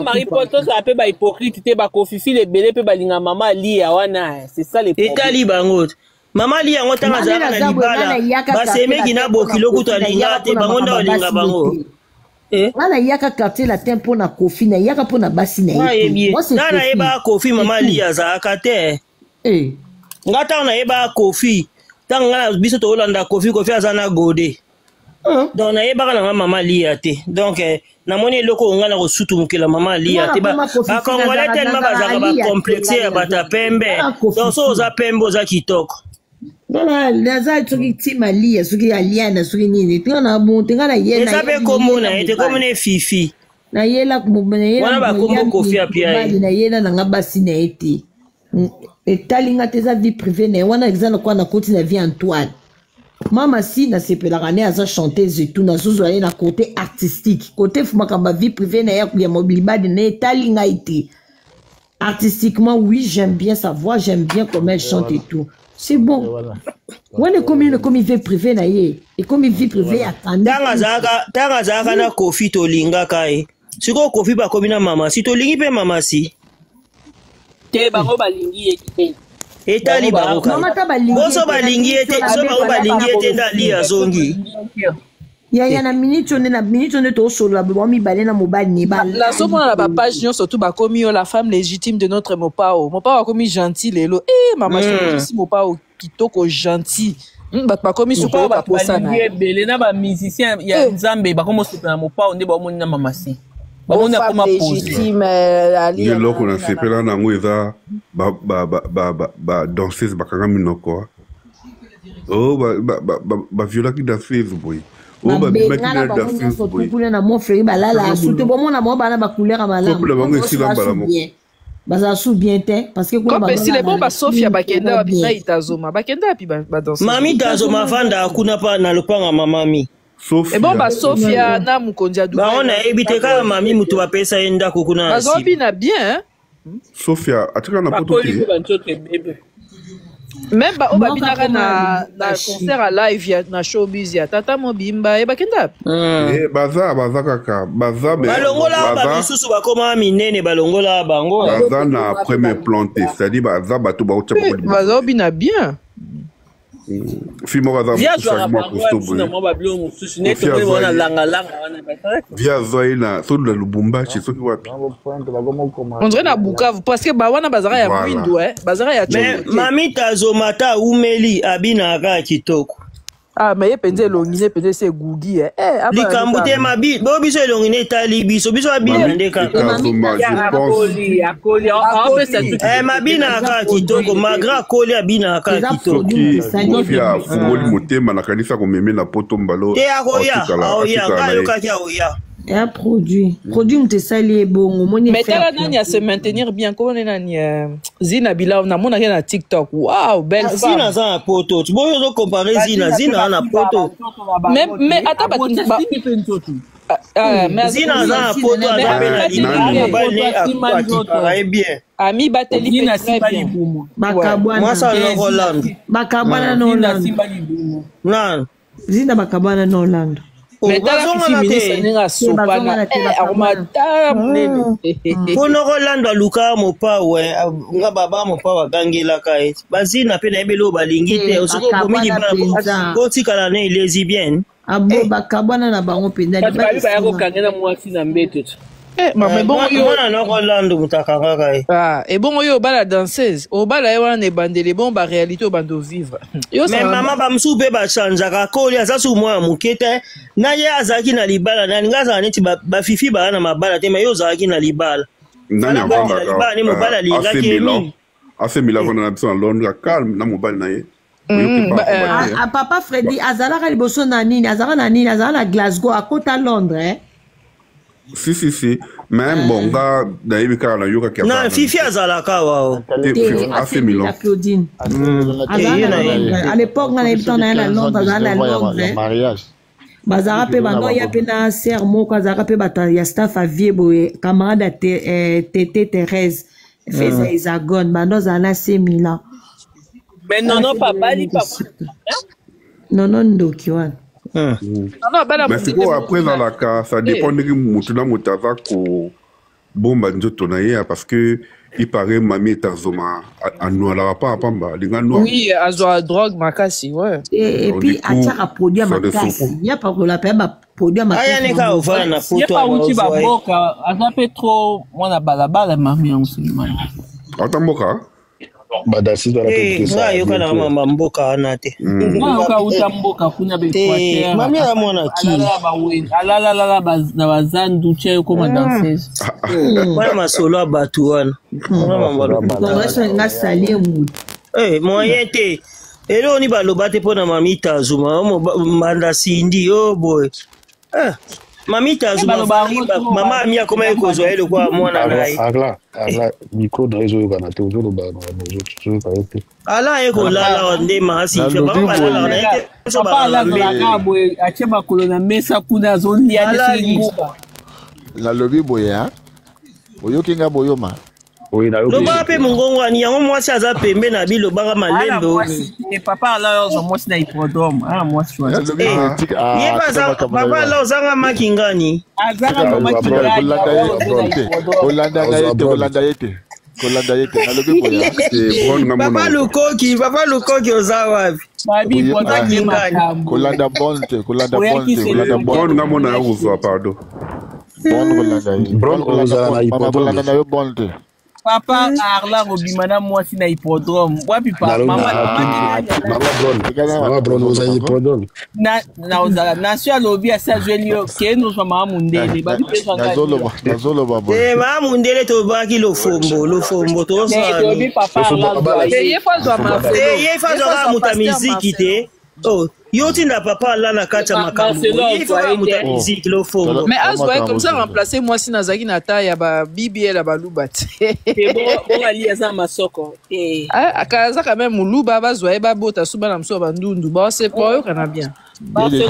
Marie Poto ça peut ba hypocrite te ba kofifi le belé pe balinga mama lia wana c'est ça les problèmes etali bango mama lia ngo tanga za na libala basemeki na bokilo kutalinga te bango nda olinga bango wana yaka quartier la tempo na kofi na yaka pona basi na ye na yeba kofi mama lia za kate ngata na yeba kofi tanga biso to olanda kofi azana gode donc na yeba na mama lia te donc na moni loko ngana ko sutu mukela mama lia te ba kongolais tellement bazaka ba complexé ya bata pembe donc so za pembe za kitoko voilà naza soki tima lia soki aliana soki nini tena monte ngana yena eza be komona ete komone fifi na yela wana ba kombo kofi apia na yena na ngabasi na ete etalinga te za vie privée na wana exemple kwa na koti na vie Antoine mama si na sepelaka ne aza chanteuse et tout na zozo na côté artistique côté fumakamba vie privée na ya mobilibadi na etalinga ete artistiquement oui j'aime bien sa voix j'aime bien comment elle chante et tout c'est bon on est comme il vie privée na ye et comme il vie privée attendez tanga zaka na kofi to linga kai siko kofi ba komina mama si to lingi pe mama si te bango balingi ekipe etali bango boso balingi ete so bango balingi ete ndali ya zongi ya na minute on to solo ba mi balena mobile ni ba la so mona la page nyo surtout ba komi la femme légitime de notre mopao komi gentil lelo mama si mopao kitoko gentil ba komi suko ba posana belé na ba musicien ya nzambe ba komo suko na mopao nde ba moni na mama si Femme légitime, loko na sepela nango eza ba danseuse bakanga minoko ba violaki danseuse boy ba bimaki na danseuse boy na mon frère balala soute bon mona mo bana ba couleur malala couple bango esila balamo baza sou bien te parce que comme si les bons ba Sofia bakenda bina itazoma bakenda pi ba danser mami tazoma vanda kuna pa na lopanga mamami et bon ba Sofia na mukonzi adu ba on a évité ka mami mutu ba pesa enda kokuna bazobi na bien Sofia atika na poto même ba obabinaka na concert à live na showbiz ya tata mobimba e bakenda baza kaka baza balongola ba misusu bakoma minene balongola bango baza na premier planté c'est-à-dire baza bato ba utsa ko bazobi na bien Fimo kaza mkusagima kustobu via zoina solo la Lubumbashi soki wapi on dirait na Bukavu parce que ba wana bazara ya Mwindo bazara ya mais mami tazomata umeli abinaka kitoko mais ye penze longine penze se gugi likambo te mabi bo biso elongine etali biso abina ndeka mabinaka kitoko magra koli abinaka kitoko fia fungoli motema na kanisa komeme na poto mbalo te akoya ayokaki aoya un produit m'te sali bongo moni mais tala nani à se maintenir bien comment nani Zina Bila na mona na TikTok waouh belle femme Zina za na poto tu boyo zo comparer Zina na poto mais ata ba Zina za na poto azapela libala mobile bien ami bateli na simba libumo moi ça no Hollande bakabwana no Hollande nan Zina bakabwana no Hollande Pono Rolando luka mopa we nga baba mopa wakangela kai bazina pe na ebelo balingi te osoko komidi ba kotikala ne lesbienne abo bakabana na bango penda ba yako kangela mwasi na mbeto mais bon yo na Rolando mutakanga kai et bon yo bala danseuse o bala wana ne bandele bon ba réalité o bando vivre mais mama ba msupe ba chanjaka koli asasu mwa mukete na ye azaki na libala na ngaza neti ba fifi ba na mabala te mais yo azaki na libala nani avanga libala ni mobala lingaki ni AC Milan na biso na Londres calme na mobala na ye papa Freddy azalaka liboso na nini azalaka na Glasgow à côté à Londres si même bon ga daibi ka na yoka kia na fifi azalaka wao AC Milan Claudine à l'époque on avait dans la Londres mariage bazara pe bando ya pe na sœur moko azara pe bata ya staff a vie boye camarade Tété Thérèse feza hexagone bando za na AC Milan mais non papa li papa non ndoki wana Mais c'est quoi après dans la cas, ça dépend de Moutuna Moutaza ko bomba njoto na ye parce que il paraît mamie Tarzoma à nous la pas à Pamba, les gars noirs. Oui, à la drogue makasi, ouais. Et puis à tirer à produire makasi. Il y a pas que la paix produire makasi. Ah, il y a des cas où va na Il y a pas où tu vas boka, à ça peut trop moi na balabala mamie en ce moment. Attends boka. Badasi dans la politique. Eh, ouais, yoka na mama mboka anate. Moi yoka utamboka kuna be Equateur. Mami ya mwana ki. Alala na bazandu che comme danseuse. Wana masolo abatu wana. Nga salie mu. Eh, moyen te. Elo ni baloba te pona mami Tazuma, manda sindi oh boy. Mami Tazuma mama amia koma ekozwa ele kwa mwana naye. Agla micro dans les kana te ozo ba no zo ala eko lala onde masi fe ba lala na ete so ba la kabo achema kolona mesa kuna zoni ya singuba la lobi boya oyo kinga boyo ma loba pe mungongo ani yango mwasi aza pembe na bilo banga malembe et papa la yo mwasi na hippodrome mwasi wa ye baza papa la ozanga makingani azanga makingani Kolanda yete na lobi boya papa lukoki oza wapi babi pota kingani Kolanda bonte bon ngamona ya uzwa pardon bon Kolanda na yo bonte. Papa Arla Robimana mwasi na hippodrome. Wapi papa mama Bron oza hippodrome. Na sio lobi asa jwenyo keno kwa mama mundele. Babi pesa nazolo baba. Mama mundele to baki lo fombo to sa. Lobi papa Arla. Ye fazwa mafelo. Ye fazwa mutamiziki te. Oh, yoti na papa là na kata makambo. Il faut muta musique lo fombo. Mais azwa comme ça remplacer moi si nazaki na ta ya ba BBL ba lubat. C'est bon ali asa masoko. Akaza quand même muluba bazwa ba bota suba na mso ba ndundu. Ba c'est pas yo kana bien. Ali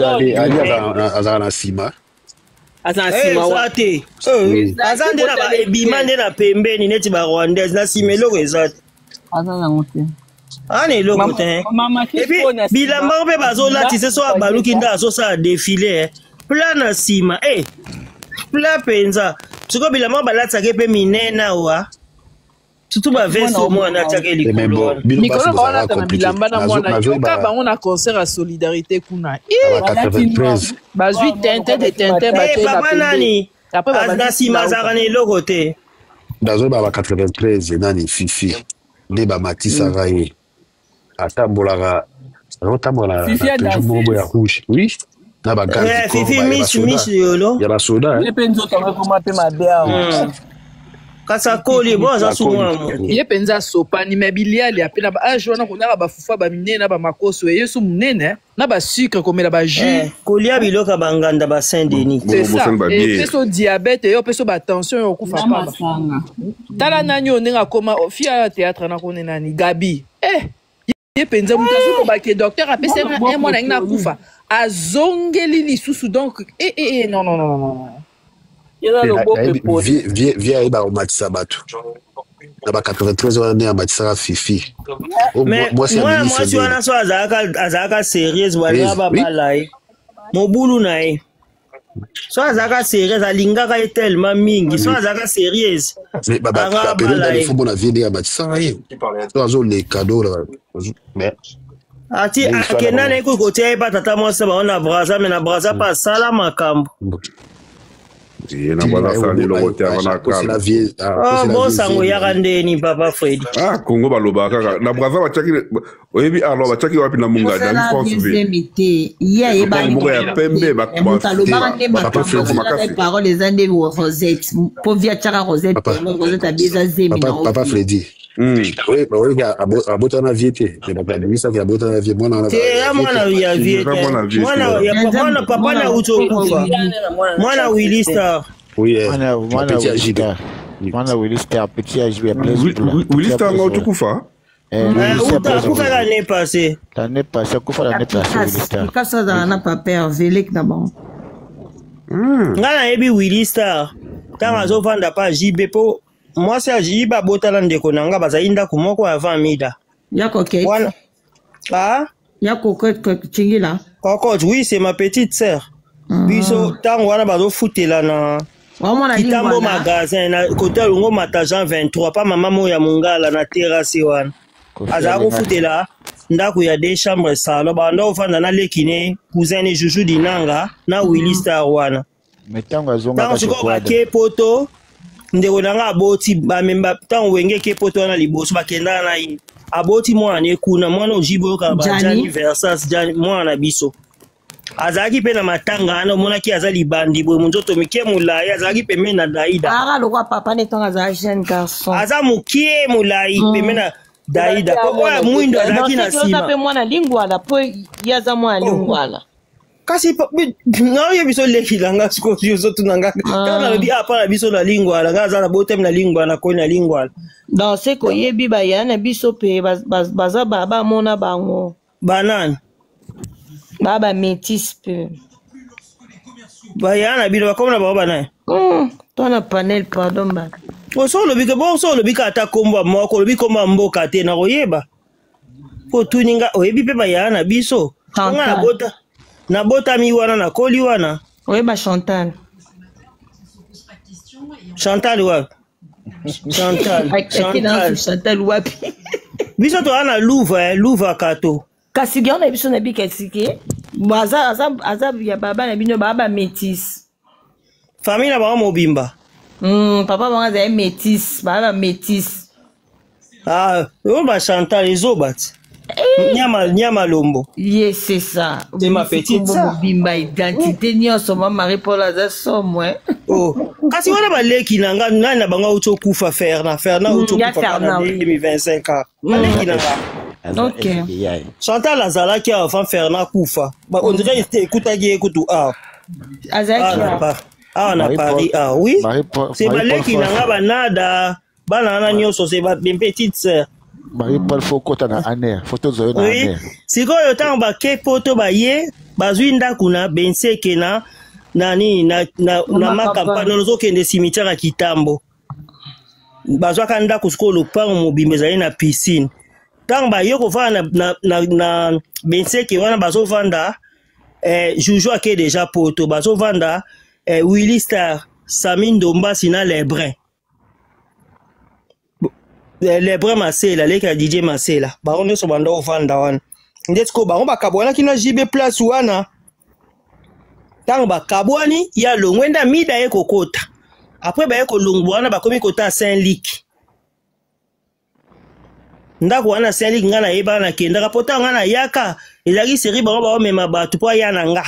azana sima. Azasima wate. Azande na ba ebimande na pembeni neti ba Rwandaise na simelo ezate. Azana ngote. Ani loko te. Et puis bilamba pe bazola tise so abaluki nda so sa défilé. Plan na sima plan penza. Siko bilamba balata ke pe minena wa. Surtout ba veste au moins na take likolo. Mikolo ba na bilamba na mwana yoka ba on a concert à solidarité kuna. Bazui tente de tente ba te ba nani. Après ba sima za kana loko te. Dazo ba 93 nani fifi. Ne ba matisa raye. Atambola ya rouge. Oui. Na ba gaz. Fifi miss yolo. Ya ba soda. Le penzo kama kuma pe mabea. Kasa koli bo za suwa. Ye penza sopa ni mebilia li apena ba jona kuna ba fufa ba minena ba makoso yesu munene na ba sucre komela ba jus. Koli ya biloka banganda ba Saint-Denis. C'est ça. Et peso diabète yo peso ba tension yo kufa pa. Tala nani onenga koma ofia théâtre na kone nani Gabi. Ye penza mutazu ko ba ke docteur apesa un mois na kufa. Azongeli lisusu donc non. Viens ba matisa batu. Na ba 93 wana ne matisa fifi. Moi si wana so azaka sérieuse wala ba balai. Mobulu nae. So azaka sérieuse alingaka tellement mingi. So azaka sérieuse. Mais baba il faut bon avis ya matisa rien. So les cadeaux là. Mais ati akena na ko kote ba tata mo se ba ona braza mais na braza pas sala makambo. Bon sango yakandeni papa Freddy. Congo baloba kaka na braza bachaki oyebi alo bachaki wapi na munga dali France vie. Ya pembe ba papa Freddy. Parole les ande Rosette. Pour via chara Rosette, Rosette a bien zemi. Papa Freddy. Oui, abota na viete. Ça qui abota na viete. Mwana ya viete. Mwana papa na uto kufa. Mwana Willy Star. Oui, mwana Willy Star petit AJB plein. Willy Star na uto kufa. Kufa l'année passée. L'année passée, kufa l'année passée Willy Star. Kasa za na papa Velek d'abord. Ngana ebi Willy Star. Tanga zo vanda pa JB po. Moi c'est Jiba botala ndeko nanga bazainda kumoko avant mida. Ya coquette. Voilà. Ya cocotte Chingila. Cocotte, oui, c'est ma petite sœur. Biso, tant wana bazo foutela na. Kitambo magasin, na côté longo matajan 23, pas maman moya mongala na terrasse wana. Azako foutela, ndako ya deux chambres salon, ba ndo ofanda na lekine, cousin ni Juju Dinanga, na Willy Star wana. Metango azonga ka chokola. Ke poto, ndeko nanga aboti, ba memba, tant wenge ke poto wana liboso, ba kenda na yi. Aboti mwana kuna mwana ojibo ka bajani versas jani mwana biso azaki pe na matanga ana mona ki azali bandi bo munzoto mike mulai azaki pe mena daida ara lokwa papa ne tonga za jeune garçon aza mukie mulai pe mena daida ko oya mwindo azaki na sima pe mwana lingwala po yaza mwana lingwala kasi no ye biso lekilanga siko yozo tunanga kana lobi apa na biso na lingwala ngaza na botem na lingwala ko na lingwala dans ce ko yebi ba yana biso pe baza baba mona bango banane baba métis pe ba yana bilo bakomna baba nae tona panel pardon ba so lobi ka ata komba moko lobi komba mboka te na koyeba po tuninga oyebi pe ba yana biso nga na bota mi wana na koli wana oyeba Chantal wapi Chantal wapi biso to ana Louvre kato kasi gana biso na bikasike azab ya baba na bino baba métis famille na ba mobimba papa banga za métis baba métis ba Chantal ezobat Nyama Lombo. Yes, c'est ça. C'est ma petite sœur. Bimba identité nyonso ma Marie-Paul aza moi. Oh. Kasi wana baleki nanga na banga uto kufa Fernand uto kufa en 2025 ans. Baleki nanga. OK. Chantal azala ki avant Fernand kufa. Ba on dirait écoute Azaki. Na Paris oui. C'est baleki nanga banada bana nyonso c'est ba petite sœur. Marie-Paul Fokota na aner photo zoyo na aner sikoyo tango bake poto baye bazwi ndako na benseke na makampani ozokende cimetière ya Kitambo bazwaka ndako sikoyo lopango mobimba ezali na piscine tango baye kovanda na benseke wana bazovanda Juju ake deja poto bazovanda Willy Star Sami Ndombasi na Lebrun Lebrun Masela leka DJ Masela baron nyonso banda ovanda wana ndeti ko bango bakabwanaki na JB place wana ntango bakabwani ya longwenda mida ye kokota apres baye kolongwa wana bakomi kota Saint-Luc ndako wana Saint-Luc nga nayeba nakendaka po ntango nga nayaka ezalaki seri bango baomema bato mpo aya na nga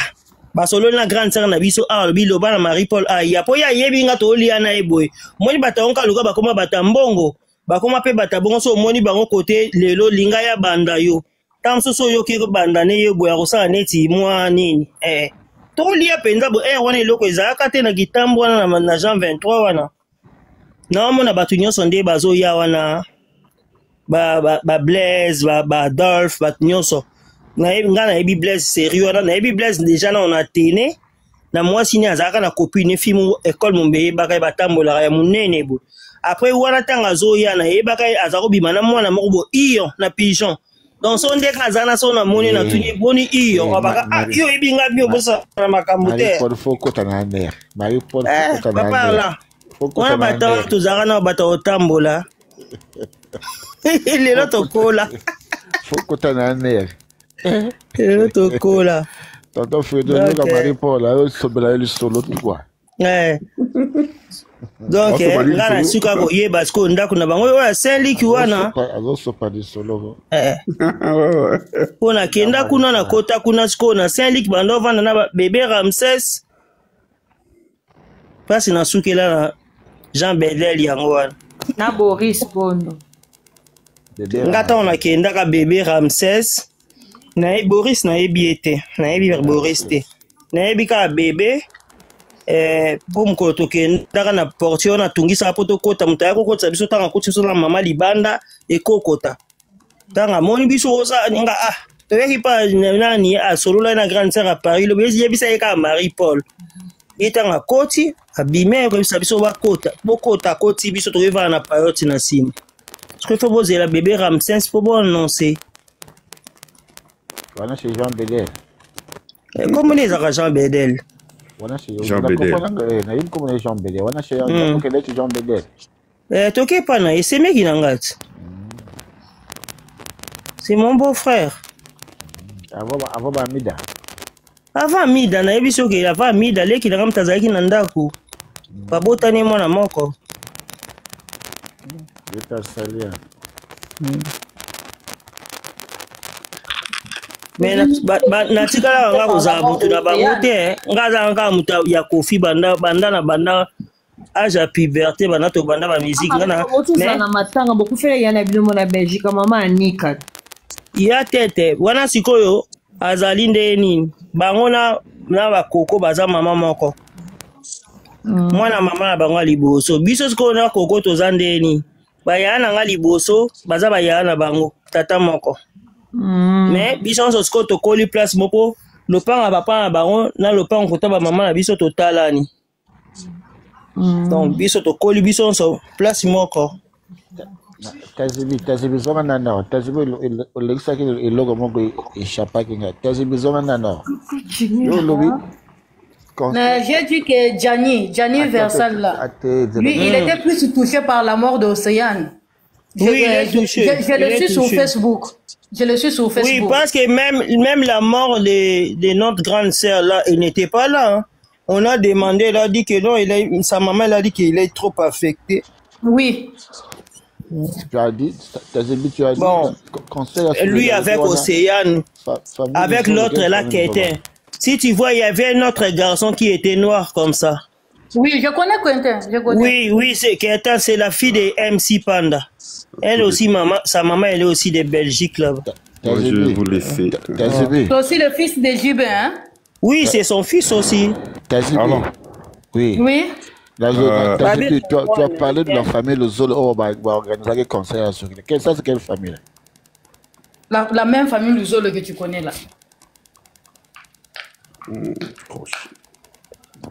basololi na grande sœur na biso awa lobi loba na Marie-Paul aya po ya yebi nga tolia na ye boye moni bato yango kaluka bakoma bata mbongo bakoma pe bata bongo so moni bango kote lelo linga ya banda yo tam so yo ki banda ne yo boya kosala neti mwa nini to lia penza bo wana eloko ezalaka te na Kitambo wana na Jean 23 wana na mona bato nyonso nde bazo ya wana ba Blaise ba Adolphe bato nyonso nga na yebi Blaise sérieux wana na yebi Blaise déjà na on a tene na mwasi ni azalaka na copine film école Mombeye baka batambolaka ya munene bo après wana tanga zoya na yebaka azako bima na mwana moko bo iyo na pigeon donc so ndeka azana so na moni na tuni boni iyo abaka iyo ebinga bio bosa na makambo te Marie-Paul Fokota na aner Marie-Paul Fokota na aner wana bata tozaka na bata otambola lelo tokola Fokota na aner lelo tokola tonton Frédéric Marie-Paul ayo sobela ile solo quoi donc nga na suka koyeba siko ndako na bango oyo Saint-Luc wana azosopa de solo mpona kenda kuna na kota kuna siko na Saint-Luc bando ovanda na bebe Ramsès mpasi na sukela na Jean Bedel yango wana na Boris Bondo nga ntango nakendaka bebe Ramsès nayebi Boris nayebi ye te nayebi Boris te nayebi kaka bebe po mokolo tokendaka na portio natungisaka po tokota moto ayaki kokotisa biso ntango akotisa biso na mama libanda ekokota ntango amoni biso osaninga toyaki mpa nani asolola na grande sœur a Paris lobi yebisa ye kaka Marie-Paul ye ntango akoti abime koyebisa biso bokota akoti biso tokoyevana na payote na nsima soki fo bozela bebe Ramsès po boannonce Voilà, c'est Jean Bedel. Comment les Jean Bedel? Jean Bedel. Jean Bedel. Voilà, c'est Jean Bedel. Toké pana, et c'est mec c'est mon beau-frère. Avant Mida. Avant Mida, na ebiso ke avant Mida, les qui n'ont tazaki nandaku. Pas botane moi na moko. Je t'ai salué. Mais na tikala nga kozabu tu na bangote ngaza nga muta ya Kofi banda na banda aja puberté bana to banda ba musique ngana mais na matanga beaucoup fait yana bino na Belgique maman anika ya tete wana sikoyo azali ndeni bango na bakoko baza mama moko mwana mama na bango liboso biso sikoyo na koko toza ndeni bayana nga liboso baza bayana bango tata moko. Mais biso so siko to koli place moko le pan à papa na bango na le pan kota ba maman na biso totalani. Donc biso to koli biso so place moko. Tazibi zona na no tazibi le saki le logo moko échappa kinga tazibi zona na no yo lobi. Mais j'ai dit que Gianni Versal là, lui il était plus touché par la mort d'Océane. Oui, je le suis sur Facebook. Je le suis sur Facebook. Oui, parce que même la mort de notre grande sœur là, il n'était pas là. Hein. On a demandé, elle a dit que non, sa maman elle a dit qu'il est trop affecté. Oui. Tu as dit, bon, lui avec Océane, avec l'autre là qui était. Si tu vois, il y avait un autre garçon qui était noir comme ça. Oui, je connais Quentin. Oui, c'est Quentin, c'est la fille de MC Panda. Elle aussi, sa maman, elle est aussi de Belgique là-bas. Je vais vous laisser. C'est aussi le fils de JB, hein? Oui, c'est son fils aussi. Alors. Oui. Oui. Tu as parlé de la famille, le Zolo, on va organiser un concert sur ça, c'est quelle famille? La même famille, le Zolo que tu connais là.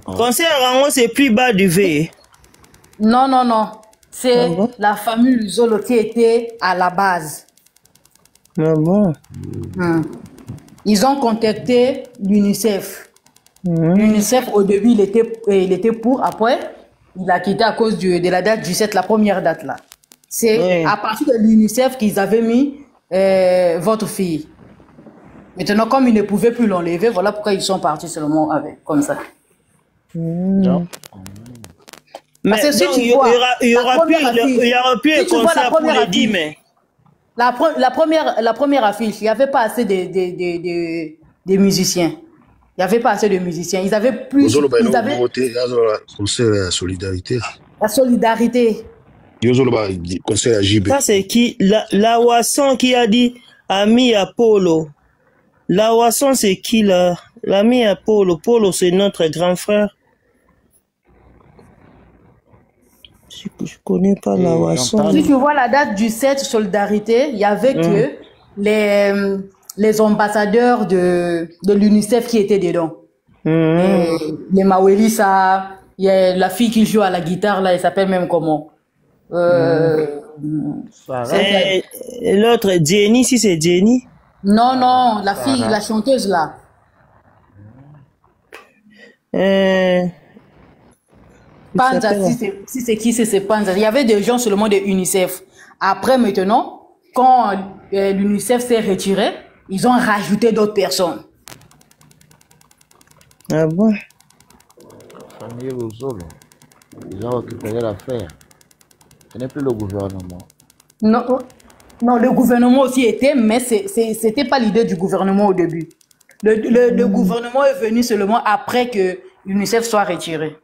Concert c'est plus bas du V. Non. C'est la famille Luzolo qui était à la base. Ah bon? Ils ont contacté l'UNICEF. L'UNICEF, au début, il était pour. Après, il a quitté à cause de la date du 7, la première date là. C'est à partir de l'UNICEF qu'ils avaient mis votre fille. Maintenant, comme ils ne pouvaient plus l'enlever, voilà pourquoi ils sont partis seulement avec, comme ça. Mais donc, il y aura plus un concert pour les 10 mai. La première affiche, il n'y avait pas assez de musiciens. Il n'y avait pas assez de musiciens. Ils avaient plus... Ils avaient... concert à solidarité. La solidarité. Concert à JB. Ça, c'est qui? La Wasson qui a dit ami Apollo. La Wasson, c'est qui là? L'ami Apollo. Polo, c'est notre grand frère. Je connais pas la Wasson. Si tu vois la date du 7 solidarité, il y avait que les ambassadeurs de l'UNICEF qui étaient dedans. Les Mawelisa, il y a la fille qui joue à la guitare là, elle s'appelle même comment? L'autre, Jenny, si c'est Jenny? Non, la fille, la chanteuse là. Panza, si c'est qui, c'est Panza. Il y avait des gens seulement de l'UNICEF. Après, maintenant, quand l'UNICEF s'est retiré, ils ont rajouté d'autres personnes. Ah bon? La famille Rosolo, ils ont récupéré l'affaire. Ce n'est plus le gouvernement. Non, le gouvernement aussi était, mais c'était pas l'idée du gouvernement au début. Le gouvernement est venu seulement après que l'UNICEF soit retiré.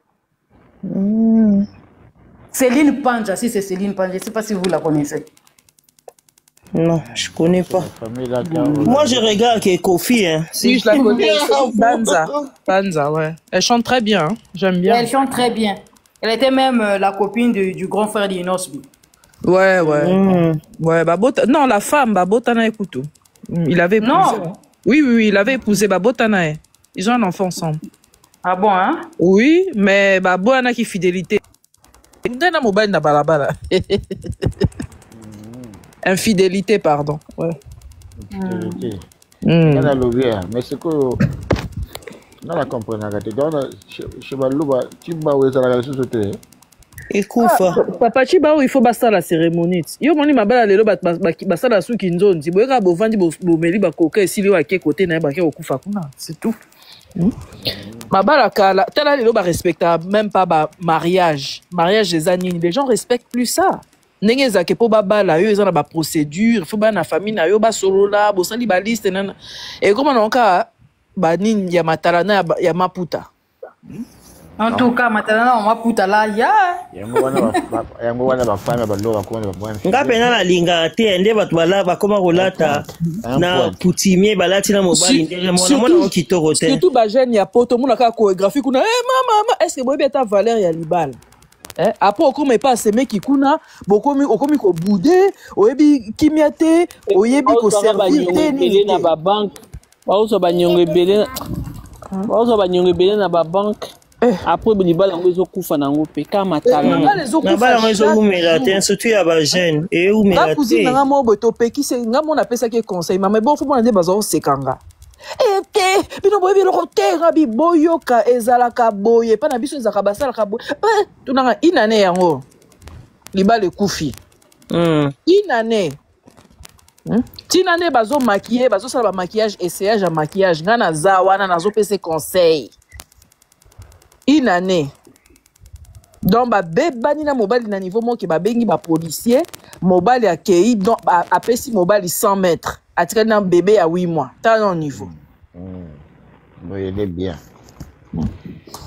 Céline Panja, si c'est Céline Panja, je ne sais pas si vous la connaissez. Non, je ne connais pas. Moi, je regarde que Kofi. Hein. Si, je la connais. Panza, ouais. Elle chante très bien, hein. J'aime bien. Elle chante très bien. Elle était même la copine du grand frère d'Inosbi. Ouais. Ouais, non, la femme, Babotana Ekuto. Il avait épousé. Non. Oui, il avait épousé Babotana. Ils ont un enfant ensemble. Ah bon, hein? Oui, mais Babotana qui fidélité. Infidélité, pardon. Ouais. Ngana lobia mais c'est que ngana comprendre ngate donc chez Baluba Chimba ou ezala la société ekufa papa Chibao il faut basta la cérémonie yo moni mabala lelo basta la suki nzondi boyeka bovandi bomeli bakoka esili wake côté na bake okufa kuna c'est tout. Mabala kala tala lelo ba respecta même pas ba mariage des années les gens respectent plus ça. Ndenge ezake po babala yo eza na ba procédure faut ba na famille na yo ba solola bo sali ba liste nana et comment nonka ba nini ya matalana ya maputa. En tout cas, maintenant, on va puta là, ya. yango wana ba femme ba loba ko ba bwana ngape na la linga te ende batu bala bakoma kolata na putimie balati na mobali ndenge mona kitoko te surtout ba jeune ya poto mona ka chorégraphie kuna mama est-ce que boyebi ata valeur ya libala après okoma pas seme kikuna okomi ko bouder oyebi kimia te oyebi ko servir te ni na ba banque baozo banyongo ebele na ba banque après libala ngo ezokufa nango pe kama tala na bala ngo ezomela te surtout ya ba jeune et umela te cousine nga mo boto peki se nga mo na pesa ke conseil mama bon faut mona nde bazo sekanga bino boyebi loko te rabi boyoka ezalaka boye pa na biso ezalaka basalaka boye tunanga inane yango libala ekufi inane tinane bazo maquiller bazo sala ba maquillage essayage ya maquillage nga na za wana nazo pesa conseil inane donc babebani na mobali na niveau moko babengi ba policier mobali akei donc apesi mobali 100 mètres atikali na bébé à 8 mois t'as un niveau il est bien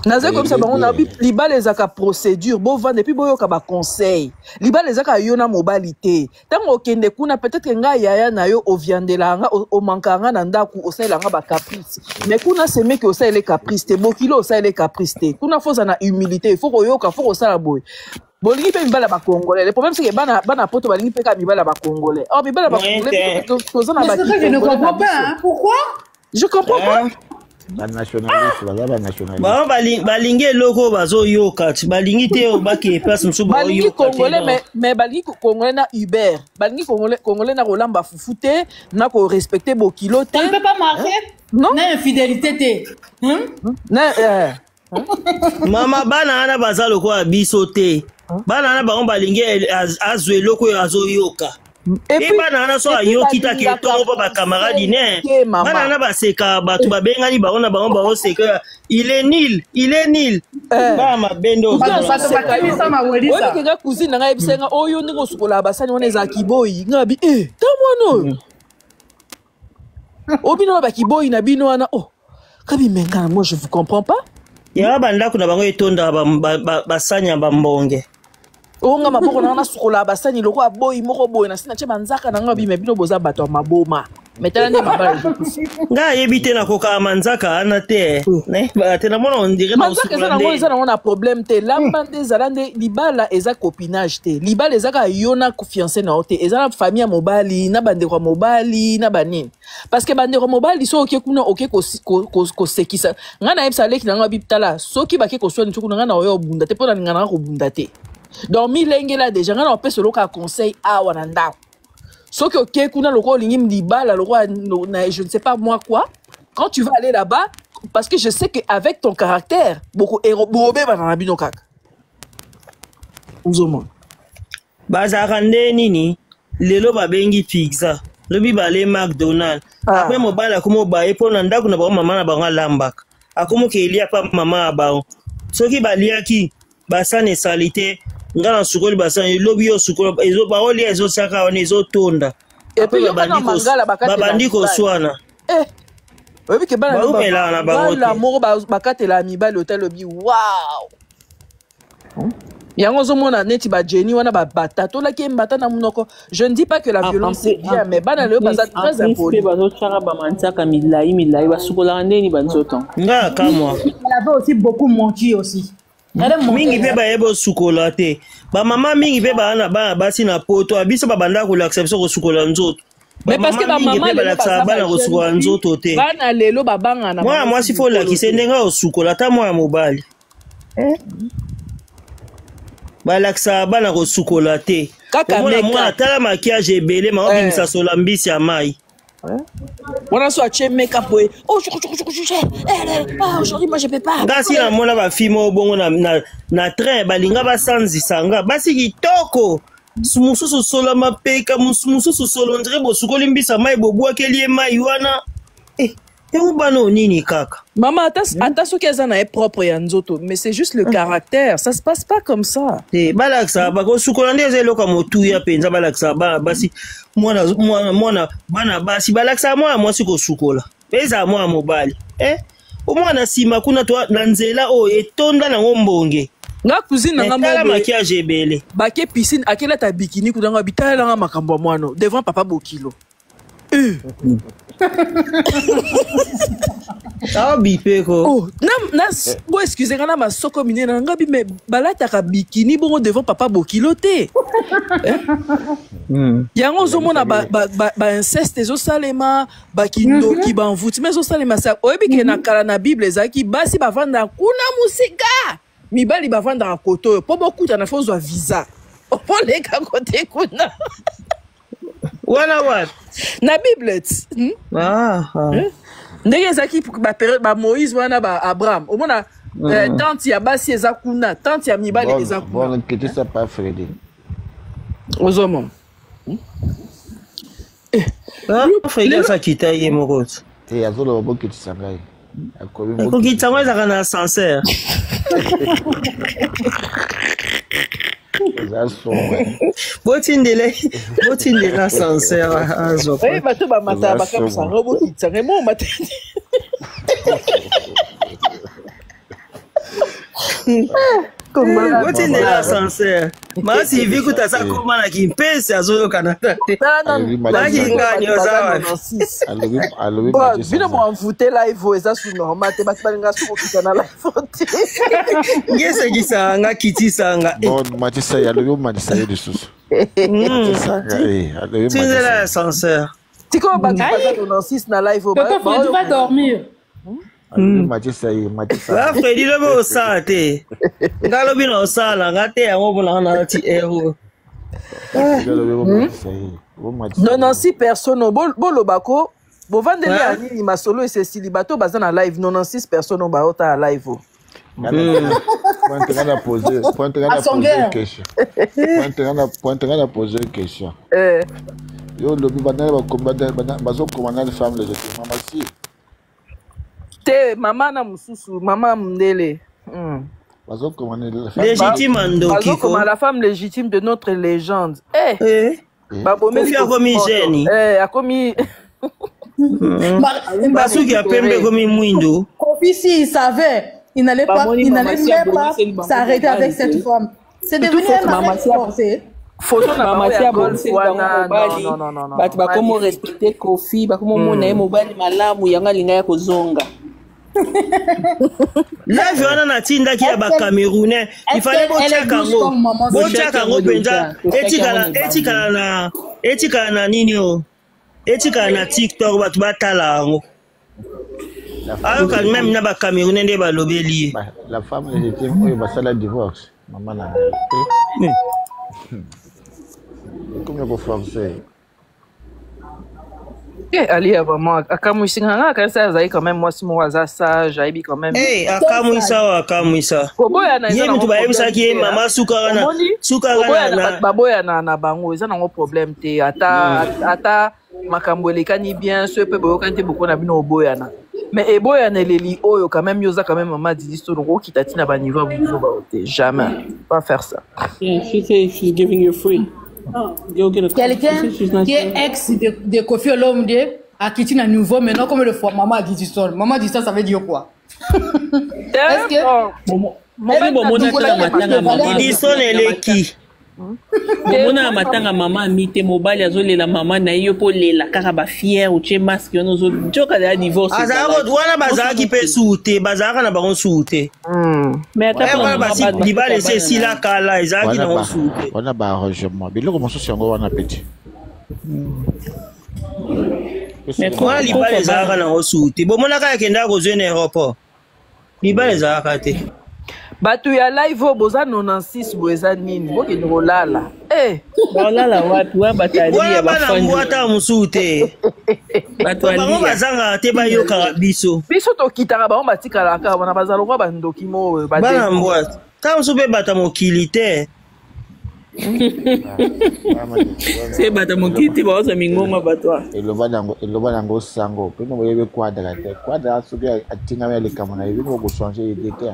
naze comme ça bango na libala ezaka procédure bo vendre puis boyoka ba conseil libala ezaka yo na mobalité tango okende kuna peut-être nga yaya na yo oviandela nga o mankanga na ndaku osala nga ba caprice mais kuna c'est mec osala les caprices te bokilo osala les caprices te kuna faut ça na humilité il faut koyoka faut osala boy bolingi pe mibala ba congolais le problème c'est que bana poto balingi pe ka mibala ba congolais oh mibala ba congolais tous na ba je ne comprends pas pourquoi je comprends pas ba nationaliste ba nationaliste balingi eloko bazoyoka balingi te obaki place mosusu balingi congolais mais balingi congolais na Uber balingi congolais na rolamba fufu te na ko respecter bokilo te ça ne peut pas marcher non na infidélité te mama bana ana baza lokola biso te bana ana bango balingi azwe eloko oyo azoyoka et bana na so ayoki ta ke to ba camarade ne bana na baseka batu babengani bango na bango ba seka il est nil ba mabendo ba ça ma welisa oyo ke cousine nga ebisenga oyo ndingo sukola basani wana eza kiboyi ngabi tamono obino ba kiboyi na bino wana kabi menga moi je vous comprends pas ya banda kuna bango etonda basanya bambonge onga maboko na sukola basani loko aboyi moko boye na sina che banzaka na ngabi mebino boza bato maboma metala ne mabala nga yebite na koka manzaka ana te ne ba te na mona on dirait na sukola nde manzaka na problème te lamba nde zalande libala eza copinage te libala ezaka yona confiance na ote eza na famille mobali na bande kwa mobali na banini parce que bande kwa mobali so oke kuna oke ko sekisa nga na yebsa leki na ngabi tala soki bake ko swani tukuna nga na oyo bunda te pona ngana ko bunda te donc milenge là déjà ngana opesa loka conseil awa na ndako soki ok kuna loko lingi mdibala loko je ne sais pas moi quoi quand tu vas aller là-bas parce que je sais que avec ton caractère beaucoup bobe bana bino kaka uzoma bazaka nde nini lelo babengi pizza lobi bale McDonald après mobala komo baye pona ndako na ba mama na ba lambaka akomo ke elia pa mama ba soki baliaki basane salite ngana sukoli basane lobi yo sukolo ezo baoli ezo saka wana ezo tonda et puis babandi ko swana oyebi ke bana na bango la moko bakatela mibali hotel lobi wow yango zomona neti ba Jenny wana ba batato la ki mbata na munoko je ne dis pas que la violence c'est bien mais bana le baza très impoli bazo chara ba mansaka milai ba sukola ndeni banzoto nga kamwa il avait aussi beaucoup menti aussi mingi pe bayebo sukola te ba mama mingi pe bana ba basi na poto abiso babanda ko l'acception ko sukola nzoto mais parce que ba mama le ba bana ko sukola nzoto te bana lelo babanga na moi si faut la kisendenga o sukola ta moi mobali balakisa bana ko sukola te kaka meka tala makiage ebele ma obimisa sola mbisi ya mai On a soit chez make-up. Oh, aujourd'hui, moi, je peux pas. Kasi na mona ba fimo bongo na train balinga ba sanzi sanga basi kitoko. Mususu solo mapeka mususu solo ndre bosukoli mbisa mai bobu akelie mai wana. Bano nini kaka. Maman, attends ce qu'elle a est propre et nzoto, mais c'est juste le caractère, ça se passe pas comme ça. Balaksa bako sukolande zelo ka motu ya penza balaksa basi mwana bana basi balaksa moi siko sukola. Peza moi mobali. Omwana sima kuna to na nzela o etonda na ngombonge. Nga cousine nga mobile. Makiage ebele. Bake piscine akela ta bikini kudanga bitala nga makambo mwana devant papa Bokilo. Ah bipeko. Oh, bon excusez-moi na masoko mine na ngabi me balata ka bikini bongo devant papa Bokilo te. Yango zo mona ba inceste zo salema ba kindoki ba mvuti mais zo salema sa oyebi ke na kala na Bible ezaki basi bavanda kuna musika. Mibali bavanda koto po bokuta na fonzo visa. Opo leka kote kuna. Wana what? Na Bible. Ndenge ezaki ba Moïse wana ba Abraham. Omona tante ya basi ezakuna, tante ya mibali ezakuna. Bon, que tu sais pas Freddy. Ozomo. Freddy sa kita ye mokot. Azolo bo que tu sangai. Ko kitanga za na ascenseur. Botindele ascenseur azo. Bato ba mata ba comme ça robot kitanga mo mata. Botindele ascenseur. Masi viku tasa koma na kimpese azo kanata. La kingani ozawa. Bon, vino mo envoûter live eza sous normal te batbalinga sous kitana live. Ngese kisanga kitisanga. Bon, matisa ya loyo matisa de sous. Tindele ascenseur. Tiko ba dans 6 na live au bas. Tu vas dormir. Matisa. Freddy le bo sate. Ngalo bino osala ngate yango bona na ti ero. Non, si personne bolo bako bo vandeli ani masolo et Cécilie bato baza na live 96 personnes ba ota à live. Point à poser une question. Yo lobi banana ba combattre bazo commander femme les maman si. Te maman na mususu maman mndele. Bazo commander légitime Ando la femme légitime de notre légende. Kofi a commis génie. A commis. Basuki a pembe commis mwindo. Kofi si il savait, il n'allait même pas s'arrêter avec cette femme. C'est devenu un mariage forcé. Photo na mamatia bonse non. Batu bakomo respecter Kofi, bakomo mona mobali malamu yanga linga ya kozonga. Là je na tinda ki ya ba Camerounais, il fallait bochaka ngo penza etika na nini o. Etika na TikTok batu batala ngo. Alors quand même na ba Camerounais nde ba lobeli. La femme légitime oyo ba sala divorce. Maman na. Comment vous forcer? Ali vraiment akamwishinga kanisa zai quand même moi si moi za sage aibi quand même akamwisa boboya na ye mutu bayebisa ki mama suka na baboya na bango eza nango problème te ata makambo elekani bien ce peu boyo kanté beaucoup na bino boya na mais eboya na leli oyo quand même yoza quand même maman dit so ngo kitati na ba niveau buzo ba ote jamais pas faire ça. She says she's giving you free. Quelqu'un qui est ex de Kofi Olomide a quitté un nouveau maintenant comme le fois maman dit ça. Maman dit ça, ça veut dire quoi? Est-ce que mona matanga mama mite mobali azolela mama na yo po lela kaka ba fier ou che masque yono zo joka ya divorce azaro wana bazaki pe soute bazaka na bango soute mais ata ba libale c'est si la kala ezaki na soute wana ba arrangement biloko moso yango wana petit mais quoi libale ezaka na soute bo mona ka kenda ko zone aéroport libale ezaka te. Batu ya live boza 96 boza nini boke ngolala olala wapi wa batali ya bafandi wata musute batu bango bazanga te bayoka biso tokitaka bango batikalaka bana bazala kwa bandoki mo bana mbwa ta musupe bata mokili te c'est bata mokili baoza mingonga batwa eloba nango sango pe no yebe quadra te quadra soki atinga ya lekamana yebi ko changer idée te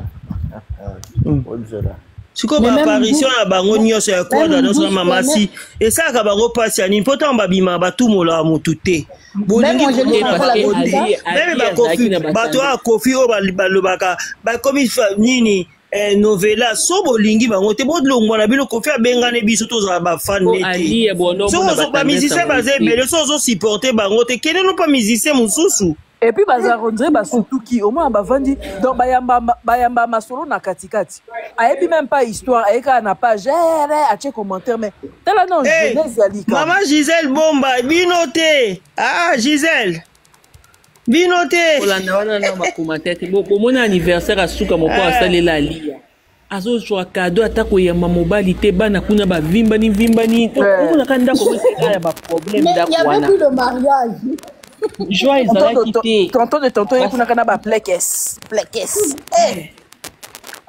siko ba apparition ya bango nyonso ya quadra dans mama si et ça ka bango pasi ani important babima batumola mutu te bolingi même ba kofi bato a kofi o balobaka ba komi nini novela so bolingi bango te bodlongwa na bino kofi abengane biso tozala bafan nete so ba musicien baze ebele so ozo supporter bango te kene no pa musicien mosusu et puis baza rondre basutuki au moins bavandi donc bayamba masolo na katikati ayebi même pas histoire ayeka na page atie commentaire mais tala non jeunesse alika maman Gisèle Bomba binote Gisèle binote olanda wana na ba commentaire bon mon anniversaire asuka moko asalela lia azo jwa cadeau atako ya mobali te bana kuna ba vimbani on kanda ko ya ba problème d'accord wana il y avait plus de mariage joie ezalaki te tonton yekuna kana ba plekes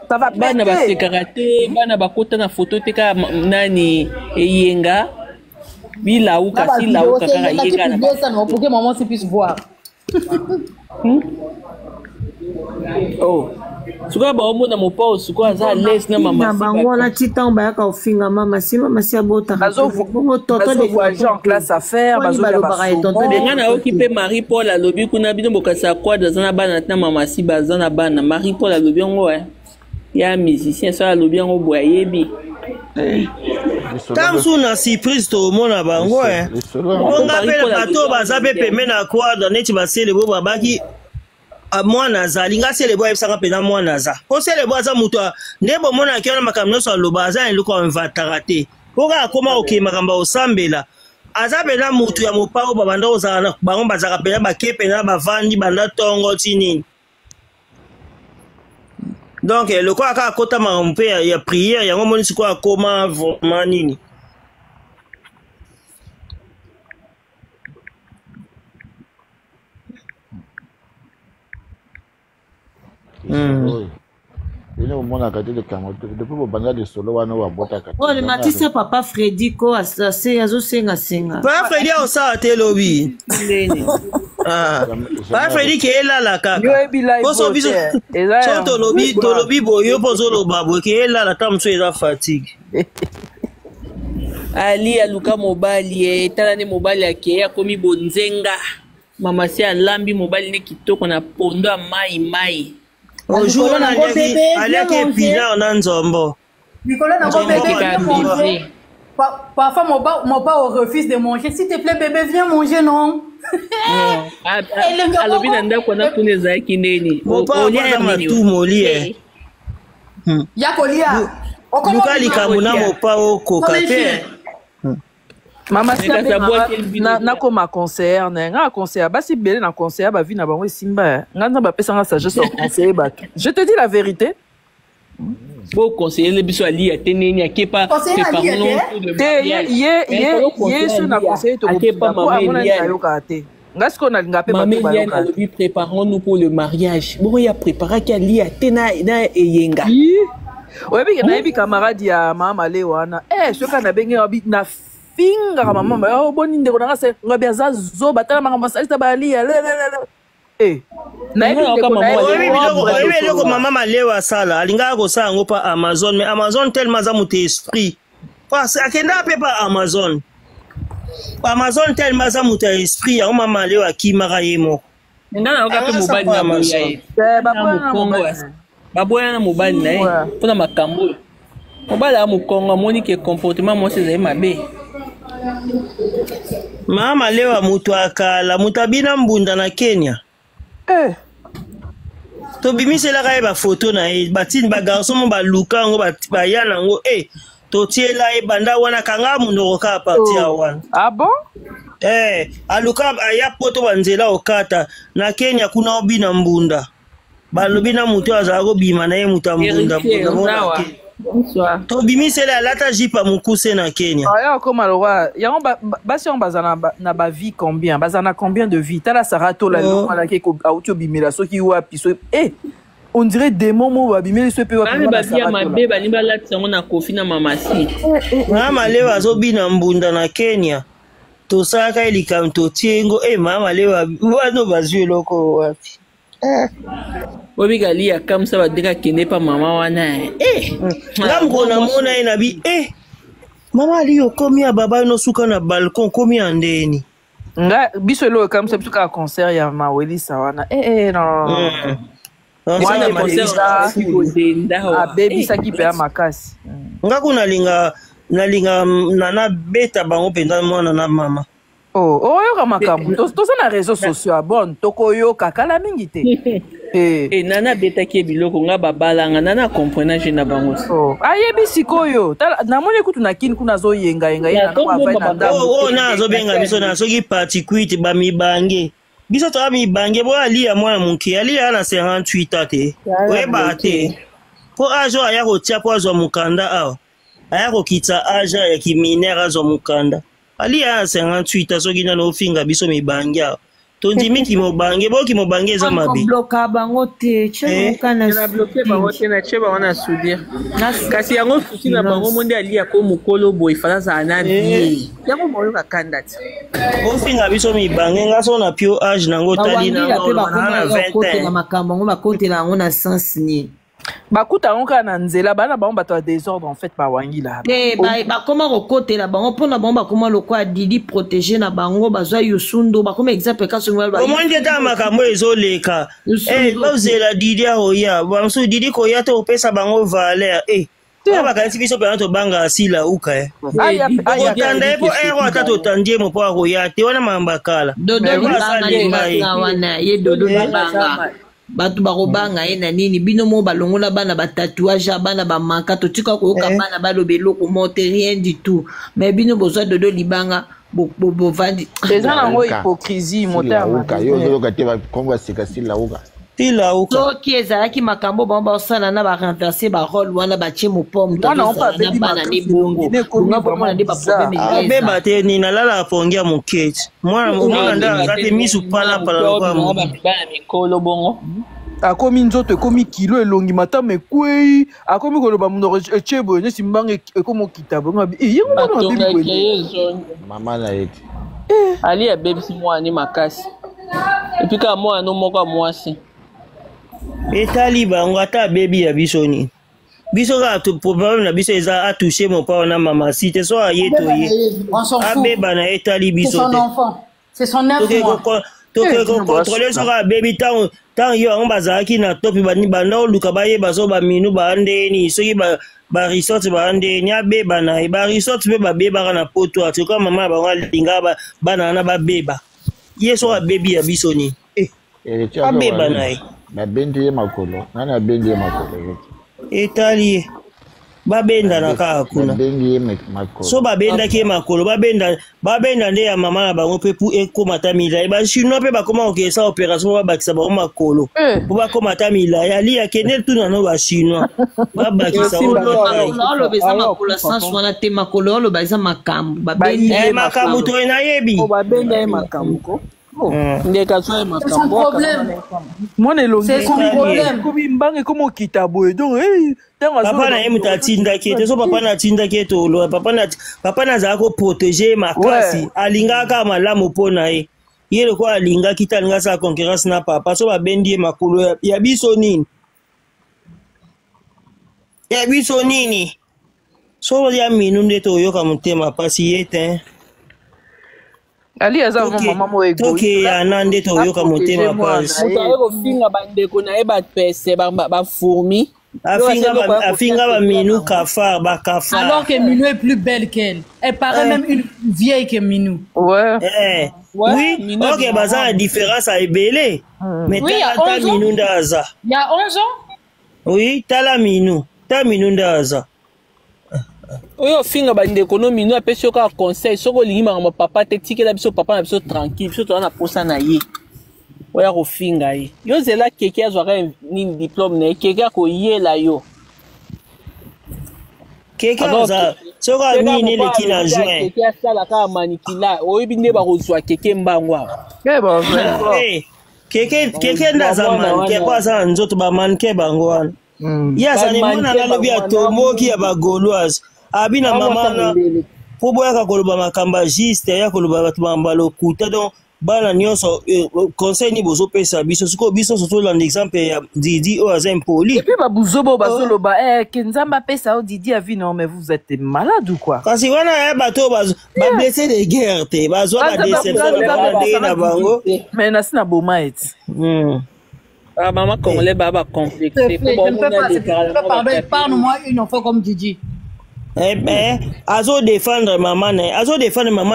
ça va bana basekaka te bana bakota na photo te ka nani eyenga bilauka si lauka kaka yenga na pour que maman puisse voir oh suka ba omona mopa suka aza les na mama bango na titan ba ka ofinga mama si abota bongo toto de voyager en classe à faire bazo benga na okipe Marie Paul alobi kuna bino bokasa kwa dazana bana na mama si bazana bana Marie Paul alobi ngo ya musicien so alobi ngo boyebi Tamsu na surprise to mona bango on appelle bato bazabe peme na kwa dans neti basele bo babaki mwana azali nga selebo ebisanga pena mwana aza ko selebo aza mutu ndebo mona akiona makamno so loba aza eluko envatara te oka akoma oke makamba osambela aza pena mutu ya mopao babanda ozana bango bazaka pena bakepe na bavandi banda tongo tini donc le quoi aka kota mampe ya prière yango moni siko akoma vraiment nini le matisse papa Freddy ko azo senga papa Freddy osala te lobi papa Freddy ke elala kaka poso biso so tolobi boyo poso loba boye ke elala tamso eza fatigue ali aluka mobali tala ne mobali ake akomi bonzenga mama si alambi mobali ne kitoko na pondo ya mai Bonjour, on a dit Pina en Nzombo. Nicolas n'a pas bébé. Parfois, mon père refuse de manger. S'il te plaît, bébé, viens manger, non? Alors, bien, on a tous les aïkis neni. Mon père a tout mollier. Yakolia. Luka likamuna mon père au cocaté. Mama na koma concert na concert basi belé na concert ba vi na bango simba ngana ba pesa nga sagesse au conseiller ba je te dis la vérité beau conseiller le biso ali ateneni akepa préparons ye sur na conseiller to akepa maman ya yoka te ngasko na linga pe ba yoka te préparons-nous pour le mariage bon ya préparer ki ali atena na eyenga oyebi na yebi camarade ya mama le wana soka na benge obi na finga kama mama oh boni ndeko nanga se ngabi azazo batala mama salita bali na ko mama malewa sala alinga ko sa ngo pa Amazon mais Amazon tellement za muté esprit parce akenda pe pa Amazon tellement za muté esprit ya mama malewa ki marayemo ndana ka pe mobile na moyaye baboya na mobile na pona makambo mobile ya mukongo moni ke comportement mo se mabe mama lewa mutu akala mutabina mbunda na Kenya to bimisela ka ba photo na batini ba garçon mo ba luka ngo ba yana ngo to tiela banda wana kanga munoko ka parti ya wana bon aluka aya poto banzela okata na Kenya kuna obina mbunda balobi na mutu azako bima na ye mutu ambunda bonsoir to bimisela alata jipa mukuse na Kenya aya koma lowa yango basi on bazana na ba vie combien bazana combien de vie tala sarato la loma ke ko auto bimela soki wapi so on dirait des moments où abimeli so pe wapi ba bia mabe ba nimba lati sango na kofi na mamasi mama lewa zo bina mbunda na Kenya to saka ilikamto tiengo mama lewa wano bazwe loko wapi Obigali ya kamsa badeka kende pa mama wana ngamko na mona ina bi mama aliyo komi ya baba no suka na balcon komi andeni nga biso lo kamsa biso ka concert ya maweli sawana non wana concert a baby saki pe makasi nga kuna nalinga nana beta bango penda mwana na mama oyoka makambo toza na réseaux sociaux abone tokoyoka kala mingi te nana betaki biloko nga babalanga nana comprenage na bango ayebi sikoyo namoni kutu na kini kuna azoyengayenga ye nazobenga biso na soki particuite bamibange biso toa mibange bo alia mwana moke alia na 58 te oyeba te po age oyo aya kotia po azwa mokanda awa aya kokita age ya kiminere azwa mokanda alia na 58 soki nano ofinga biso mibange awa tondimi kimobange bo kimobange eza mabe bloka bango te na bloquer bango te na cheba wana soudire kasi yango susi na bango monde alia ko mukolo boy fala za na bi yango moyo kakanda ti ofinga biso mibange ngaso na pio age nango tali na na 20 na makambo ngo bakotela yango na sens ni bakuta onka na nzela bana bango bato ya désordre en fait bawangila bakoma kokotela bango mpona bango bakoma lokwa Didi protégé na bango bazwa yosundo bakoma exemple kaso omonde ta makambo ezoleka bazela Didi aoya bamsu Didi koya te opesa bango valeur bakanisi biso pena tobanga asila uka otanda epo ero ata totandie mopo akoya te wana mambakala dodo libanga wana ye dodo libanga batu bakobanga ye na nini bino mo balongola bana ba tatouage bana ba manka to tika koyoka bana balobe loko monte rien du tout mais bino bozwa dodo libanga bo vandi déjà nango hypocrisie motama yo ndoka te ba kongo sika sila uka soki ezalaki makambo bango baosala na barenverse barole wana batie mopome bana ne bongo bonga nde baproblème beba te ni nalala apongi ya moketi mwana omwana nde aza te misu palapala mikolo bongo akomi nzoto ekomi kilo elongi matama ekwei akomi koloba munoko etie boye nesi mbanga ekomi okita bongo yengo mama na ye ali abebisi mwana makasi epika mwana moko ya mwasi etali bango ata bebi ya biso ni biso kaka problème na biso eza atouche mopa na mama si te so aye toye abeba na etali biso te tokekontrole soka abebi ntango yo yango bazalaki na topi banda oluka bayeba so baminu baandeni soki baresort baandeni abeba na ye baresort mpe babebaka na poto atoka mama na bango alinga bana na babeba ye so abebi ya biso ni abeba na ye babendi ye makolo nani abendi ye makolo etali ye babenda na kaka kuna so babendaki ye makolo babenda nde ya mama na bango mpe pu ekoma ta milai bachinois mpe bakoma kokesa opération po babakisa bango makolo po bakoma ta milai ali akende tuna no bachinois babakisa oloba eza makolo sans wana te makolo oloba eza makambo makambo to enayebi babenda ye makambo c'est son problème. C'est son problème. Comme mbanga comme okita boye donc papa na ye mutu atindaki te so papa na atindaki ete oloa papa nazala koprotege makasi alingaka malamu mpo na ye ye loko alingaki te alinga asala concurrence na papa so babendi ye makolo ya biso nini so ya minu nde toyoka motema pasi ye te ali aza mama mo ego toke ana nde toyoka motema pasi moto aye kofinga bandeko na ye bapese bafourmi afinga baminu kafar bakafar alors que Minou est plus belle qu'elle elle paraît même une vieille que Minou oui ok baza la différence a ebele mais tala Minou nde aza il y a 11 ans oui tala Minou nde aza oyo finga bandeko no Minou apesi yo kaka conseil soki olingi makambo papa te tikela biso papa na biso tranquille biso toza na posa na ye oya kofinga ye yo zela keke azwaka nini diplôme na ye keke akoyela yo keke aza soka nini eleki na juin keke asalaka manikila oyebi nde bakozwa keke mbango awa keke nde aza manike po aza na nzoto bamanike bango wana ye azali mwana nalobi atomboki ya bagauloise abi na mama na po boyaka koloba makambo ya juste ya koloba bato balokuta donc bana nyonso conseil ni bozopesa biso sikoyo biso tozolanda exemple ya Didi oyo aza impoli et puis babuzobo bazoloba ke nzambe apesa o Didi avi non mais vous êtes malade ou quoi kasi wana ya bato bablessé de guerre te bazwa badeception na ndenge na bango mais nasi na boma eti maman congolais baba complexé parle-moi une enfant comme Didi. Eh ben, azo défendre maman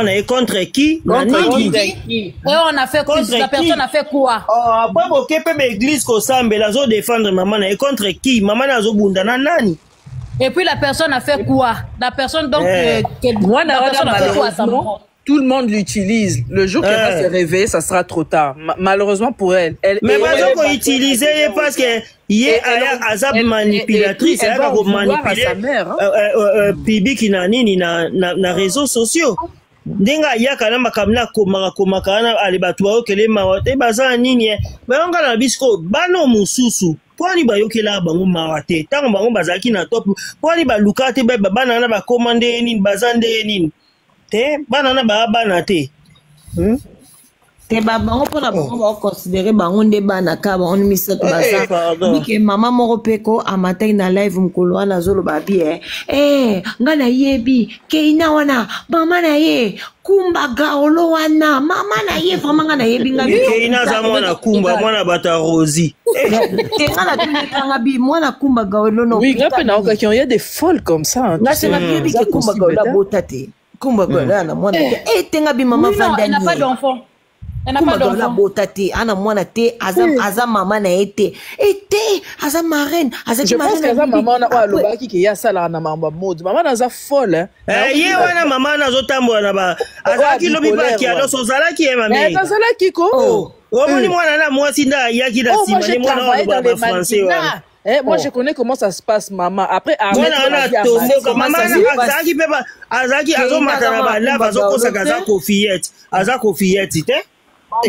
et contre qui? Et on a fait quoi? La personne a fait quoi? Après bokepe l'église ko sambe azo défendre maman et contre qui? Maman azo bunda na nani? Et puis la personne a fait quoi? La personne donc moi la personne a fait quoi ça? Tout le monde l'utilise. Le jour qu'elle va se réveiller, ça sera trop tard. Malheureusement pour elle. Mais pas qu'on utilise parce que hier azab manipulatrice, elle va manipuler public na réseaux sociaux. Ndenga yaka na makamna komaka na alibatuwa okele mawate baza nini bayonga na bisko bano mususu poni bayokela bango mawate tango bango bazaki na top poni baluka te bana na ba commande nini bazande nini te bana na bana te te bango pona bango ba considérer bango nde bana ka bango misato baza bike mama moko peko amatai na live mkolo wana zolo babi ngana yebi keina wana mama na ye kumba gaolo wana mama na ye vraiment ngana yebi ngabi keina za mwana kumba mwana bata rosi te ngana tunanga bi mwana kumba gaolo no oui ngape na oka qui on y a des folles comme ça ngase na yebi ke kumba gaolo botate kumba gaolo na mwana tenga bi mama vandani elle n'a pas d'enfant. Elle n'a pas d'enfant. Botati, ana mwana te, aza maman na ete. Ete, aza marraine, aza je pense que maman na aloba ki ya sala na mamba mode. Maman na za folle hein. Ye wana maman na zo tambola na ba. Aza ki lobi ba ki alo so zala ki mami. Na zala ki ko. Oh, moni mwana na mwasi nda ya ki da simani mwana na ba français wana. Moi je connais comment ça se passe maman après maman azaki peba azaki azomata na ba lava zokosa kaza kofiyete aza kofiyete te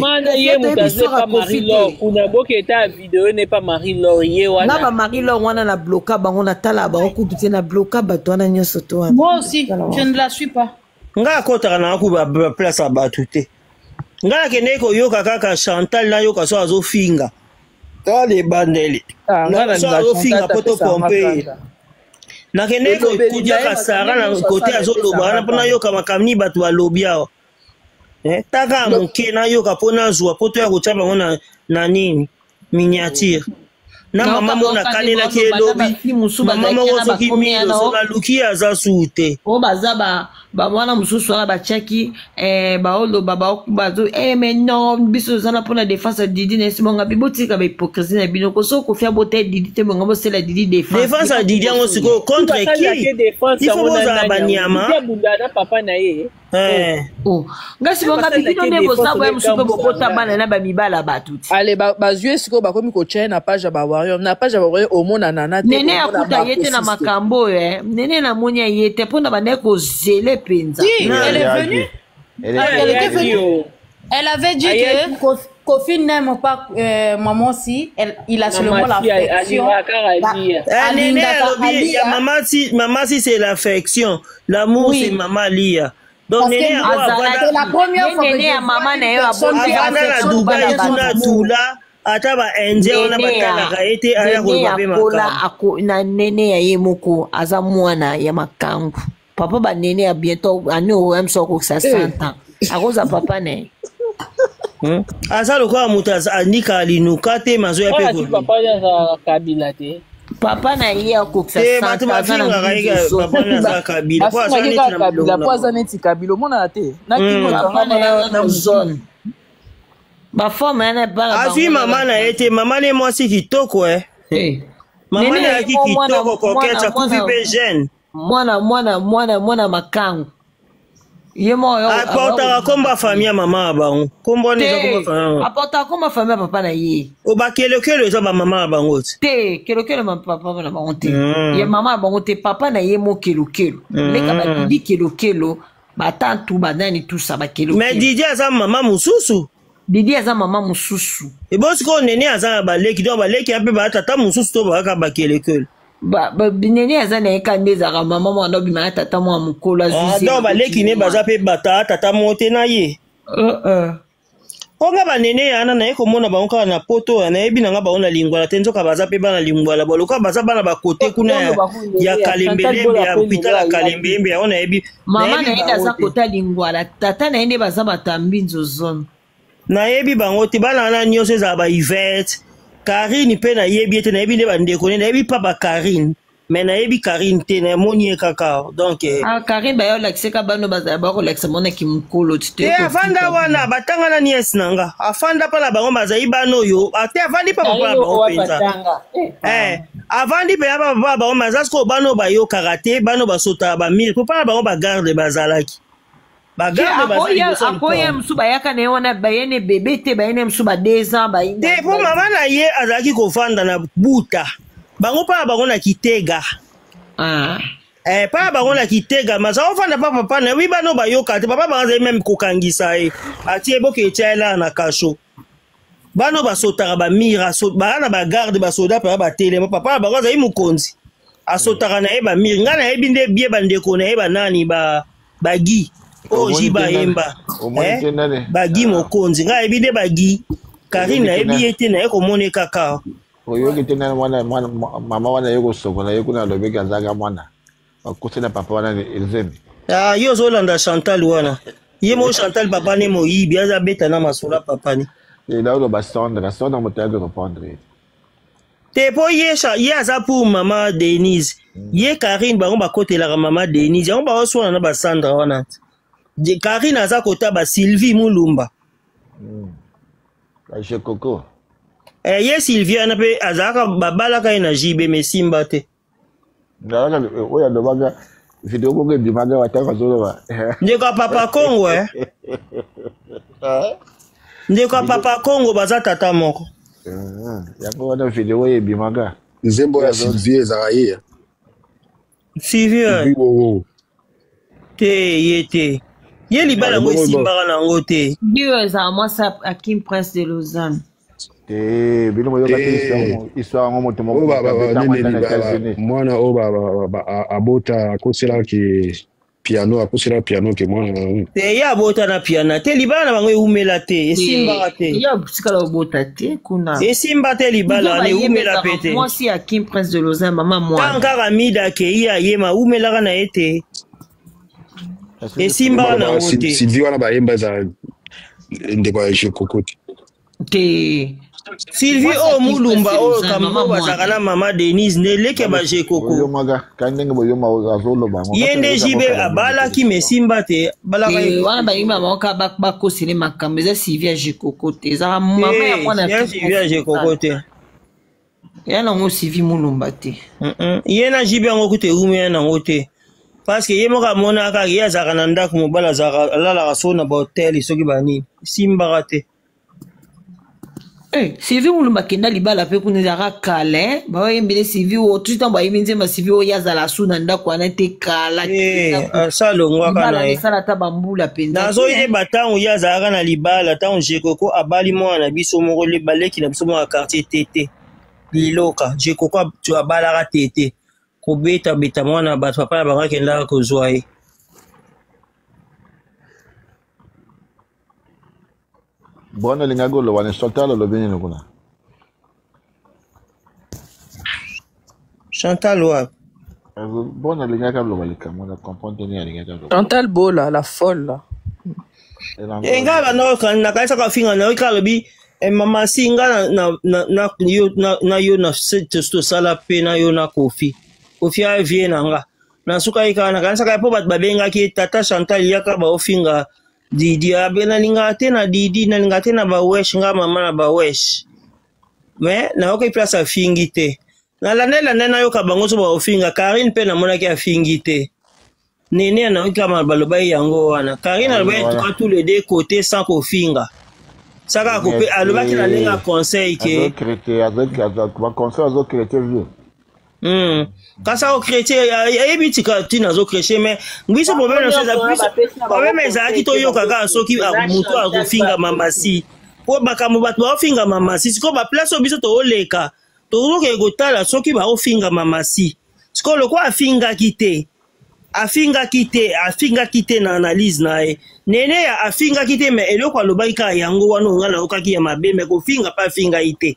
Maman ye mutaze pas Marie-Laure kuna boke ta vidéo n'est pas Marie-Laure ye wana na ba Marie-Laure wana na bloka bango na tala ba ko kutu na bloka bato wana nyoso to wana moi aussi je ne la suis pas nga kotaka na ku ba place ba tuté nga kene ko yoka kaka Chantal na yoka so azofinga ta le bandeli na so azofinga poto pompe na kene ko kudia kasara na côté azoloba na pona yoka makamni bato balobia taka moke na yoka pona zwa poto ya kotia bango na nini miniature na mama mona kanela ki elobi mama moko soki mino soka luki aza sute o baza ba mwana mususu wana bachaki baoloba bazo mais non biso zana pona défense Didi na simonga bibotika ba hypocrisie na bino ko so ko fia bote Didi te bonga bo sela Didi défense à Didi ngo siko contre qui il faut boza banyama na papa na ye ngasi bonga bikino ne boza ba musupe bokota bana na ba mibala batuti allez bazue siko bakomi ko chaîne na page ba warrior na page ba warrior au mona nana nene akuta yete na makambo nene na monia yete pona ba neko zele penza elle est venue elle était venue elle avait dit que Kofi n'aime pas maman si il a seulement l'affection maman si c'est l'affection l'amour c'est maman Lia donc c'est la première fois que maman na yo abona Dubai tuna tula ata ba enje ona batalaka ete aya koloba pe makako na nene ya ye moko aza mwana ya makangu papa ba nene ya bientôt ani o emso ko 60 ans akoza papa ne asa lokola moto anika alinuka te mazo ya pe papa ya kabila te papa na ye akokisa bato papa na kabila po aza neti kabila omona te na zone baforme yana ebala azwi mama na ye te mama ne mwasi kitoko mama na yaki kitoko koketa kufi pe jeune mwana makangu Apportera komba famille maman bango. Kombo ne komba famille. Apportera komba famille papa na ye. O ba kelo eza ba maman bango. Te kelo ma papa na bango te. Ya maman bango te papa na ye mo kelo. Leka ba di kelo ba tantu ba nani tout ça ba kelo. Mais Didi aza maman mususu. Didi aza maman mususu. E bon siko nene aza ba leki do ba leki ape ba tata mususu to ba ka ba kelo. Nene aza na eka ndezaka mama mwana bima tata mwa mukolo azuzi. Donc ba leki ne baza pe bata tata monte na ye. Onga ba nene yana na eko mona ba onka na poto na ebi na nga ba ona lingwala tenzo ka baza pe bana lingwala boloka baza bana ba kote kuna ya Kalembele ya hôpital Kalembele ya ona ebi. Mama na enda za kota lingwala tata na ende baza batambi nzozon. Na ebi bango te bana na nyose za ba Yvette. Karine pe na yebi ete na yebi ne bandeko ne na yebi papa Karine mais na yebi Karine te na moni kaka donc Karine ba yo lakseka bano baza ba ko laksa mona ki mukolo tite afanda wana batanga na nies nanga afanda pala bango baza ibano yo ate afandi pa papa ba penza avandi pe papa bango mazasko bano ba yo karate bano basota ba mille papa bango ba garde bazalaki akoya msuba yaka na wana bayene bebe te bayene msuba 2 ans bayine te po mama na ye azaki kofanda na buta bango pa bango na kitega pa bango na kitega maza ofanda pa papa na wi bano bayoka te papa bango même kokangisa e atie boke etiala na kasho bano basotaka ba mira bana ba garde basoda pa ba tele papa bango za imukonzi asotaka na e ba mira ngana e binde bie bandeko na e ba nani ba bagi jiba yemba bagi mokonzi nga ebide bagi Karine na ebi ete na eko mone kaka oyo kitena mama wana yeko sokola yeko na lobeka zaga mwana akosena papa wana elzemi yo zolanda Chantal wana ye mo Chantal papa ne mo yibi aza beta na masula papa ni là ba Sandra motaga répondre te po ye aza pour mama Denise ye Karine bango bakotela mama Denise yango ba osona na ba Sandra wana Karine aza kota ba Sylvie Mulumba. Ache Coco. Ye Sylvie ana pe azaka babala ka ina jibe mesimba te. Ndala oya dobaga video ko ngi bimaga wataka zolo ba. Ndeko papa Kongo Ndeko papa Kongo baza tata moko. Yako wana video ye bimaga. Nzembo ya Sylvie Zaraye. Sylvie. Te yete. Ye libala ngo simbara na ngote. Dieu za moi ça Hakim Prince de Lausanne. Bino mo yoka histoire ngo moto mo mwana o abota akosela ki piano akosela piano ke mwana te ya abota na piano te libala bango eumela te esimbara te ya busikala obota te kuna esimba te libala ne eumela pete moi si Hakim Prince de Lausanne mama moi tankaka mida ke iya yema umelaka na ete esimba na ngote Sylvie wana bayemba za ndeko ya Jekokoti te Sylvie Mulumba o kambo bazaka na mama Denise ne leke ba Jekoko yo maga kanenge bo yo ma azolo bango yende jibe abala ki mesimba te bala wana ba yima moka ba kosile makambo za Sylvie Jekokoti za mama ya kwana Sylvie Jekokoti yana ngo Sylvie Mulumba te yena jibe ngo kute ume na ngote parce que ye moka mona ka ya zaka na ndako mobala zaka la sona ba hotel soki bani simba te Sylvie Mulumba kenda libala pe kuna zaka kale ba yembele Sylvie o tout temps ba yimbenze ma Sylvie o ya zala sona ndako ana te kala salongwa kana sala ta bambula penza nazo ye batango ya zaka na libala tango Jekoko abali mwana biso moko le baleki na biso mo quartier tete liloka Jekoko tu abala ka tete kobeta beta mwana bato papa bango kenda kozwa ye bona lingago lo wana Chantal lo bini kuna Chantal wa bona lingago lo balika mona comprendre ni lingago Chantal Bola la folle enga ba no kan na kaisa ka finga na ka lobi mama singa na yo na testo sala pe na yo na kofi Ofia vie nanga na suka ikana kanisa ka po bat babenga ki tata Chantal yaka ba ofinga Didi abena linga tena Didi na linga tena ba wesh nga mama na ba wesh mais na okai place afingi te na lanela nena yo ka bango so ba ofinga Karine pe na mona ki afingi te Nene na ukama baloba yango wana. Karine aloba tous les deux côtés sans kofinga. Saka couper aloba ki na lenga conseil ke. Conseil azo chrétien vieux. Kasa au chrétien yebi tika tina zo chrétien mais ngwiso problème na ça problème ezaki to yo kaka soki mutu akofinga mamasi. Po makambo bato baofinga mamasi siko ba place obiso to oleka. To ke gotala soki ba ofinga mamasi. Siko lokwa afinga kite. Afinga kite na analyse na e. Nene ya afinga kite me eloko alobaki ka yango wana ngala okaki ya mabe me ko finga pa finga ite.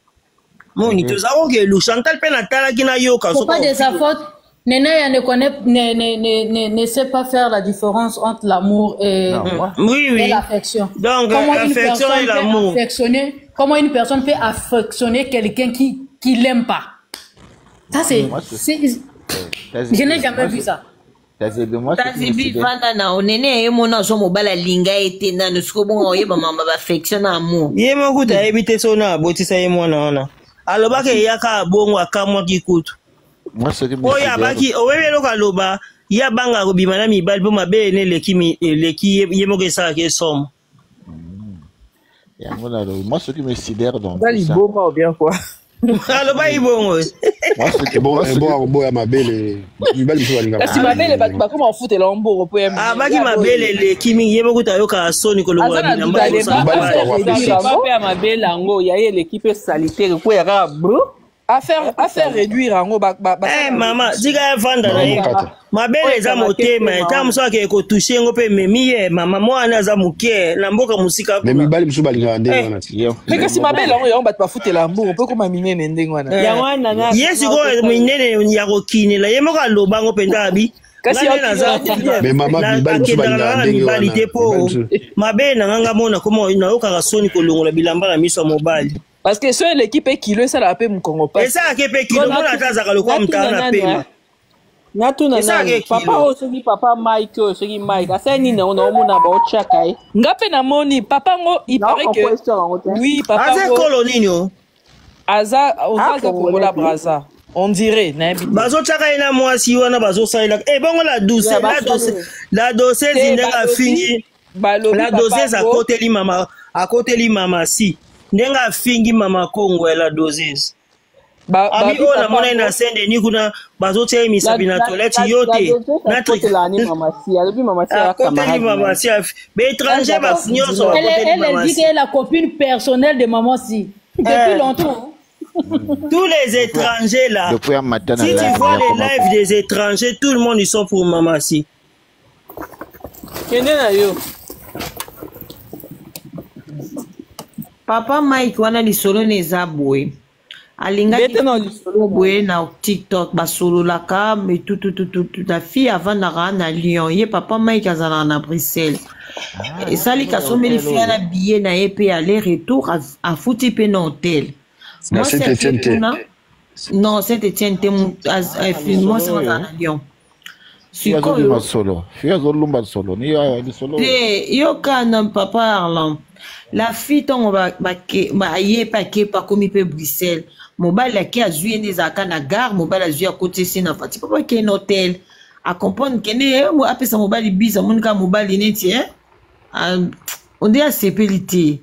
Moni to zako ke lu Chantal pe na tala kina yoka so pas de sa faute. Nene ya ne sait pas faire la différence entre l'amour et l'affection. Donc l'affection et l'amour. Comment une personne peut affectionner quelqu'un qui l'aime pas? Ça c'est je n'ai jamais vu ça. Tazibi vanda na onene mona so mobala linga ete na nusko bongo yeba mama ba affection na amour. Yema kuta ebite so na botisa ye mwana wana. Aloba ke yaka bongo akamwa kikutu. Moi ce que me oya baki owewe loka loba ya banga ko bimana mibali po mabe ne leki yemo ke sa ke somme. Moi ce qui me sidère dans bali bongo ou bien quoi. Aloba ibongo. Moi ce qui bon ya mabele mibali so balinga. Kasi mabele ba comment on fout l'ombo po ya. Ah baki mabele le kimi yemo kuta yoka soni ko loba bina mabele. Pas ya mabele ngo ya l'équipe sanitaire ko ya ka bro. Affaire réduire en haut maman diga vanda na ye mabele za motema tamu so ke ko toucher ngo pe memiye mama mwana za muke na mboka musika mais mibali musu balinga ndenge wana mais kasi mabele ngo yo bat ba futela mboka pe ko minene ndenge wana ya wana na yesi ko minene ya ko kinela ye mo ka loba ngo penda abi kasi mais mama mibali musu balinga ndenge wana mabele na nganga mona komo na yoka soni ko longola bilamba na miso mobali. Parce que sur l'équipe kilo ça la paix mon Congo pas. Et ça l'équipe kilo mon ataza ka lokwa mtana paix. Na tuna nani papa osoki papa Mike osoki Mike asa ni na ona omona ba ochaka e. Ngape na moni papa ngo il paraît que oui papa ngo. Aza kolonino. Aza ozaza Kongola Brazza. On dirait na bi. Bazo chaka ina mwasi wana bazo saila. Eh bongo la douce la dossier zinga fingi. La dossier à côté li mama si. Nenga fingi mama Kongo la doses. Ami ona mona ina sende ni kuna bazote misabi na toilette yote. Na trick la ni mama si. Alobi mama si ya camarade. Mama si. Be étranger ba finir sur la côté de mama si. Elle dit qu'elle est la copine personnelle de maman si. Depuis longtemps. Tous les étrangers là. Depuis un matin si tu vois les lives des étrangers, tout le monde ils sont pour maman si. Kende na yo. Papa Mike wana lisolo neza boy. Alinga lisolo boy na TikTok basolo la ka mais tout la fille avant na Lyon. Ye papa Mike azana na Bruxelles. Et ça li ka someli fille na billet na EP aller retour à fouti pe na hôtel. Moi c'est non, Saint-Étienne moi c'est na Lyon. Solo. Lumba solo. Ni solo. Yo kana papa Arlan. La fille ton ba ye paquet pas comme peut Bruxelles. Mobile qui a joué des aka na gare, mobile a joué à côté c'est na fati papa qui un hôtel. A comprendre que ne mo apesa mobile bisa mon ka mobile neti on dit à sécurité.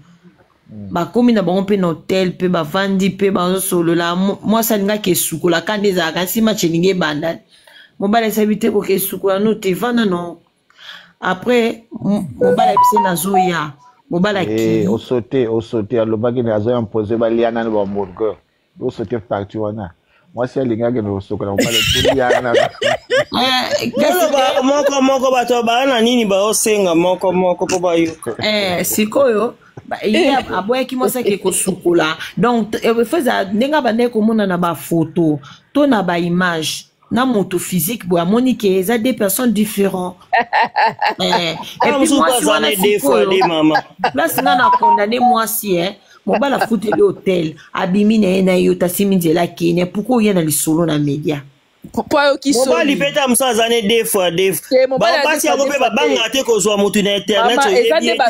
Ba comme na bon pe hôtel pe ba vandi pe ba solo la moi ça nga ke sukola ka des aka si match ninge banda. Mobile s'habite ko ke sukola no te vana non. Après mobile pese na zoya. Au sauté, à l'obagi n'a pas imposé Baliana ou Hamburger. Au sauté partout, moi c'est les gars qui nous sont comme Baliana. Moko bato bana nini ba osenga moko po ba yo. Sikoyo ya aboye ki mosa ke ko sukola. Donc feza nenga bande ko mona na ba photo, to na ba image. Na moto physique bo amoni ke eza des personnes différentes. Et puis moi si on a des fois des maman. Là c'est na condamné moi si mon bala foutre l'hôtel abimi na yo tasimi de la kine pourquoi il y a dans les solo na média. mobali peta musaza ne deux fois basi yango mpe babanga te kozwa motu na internet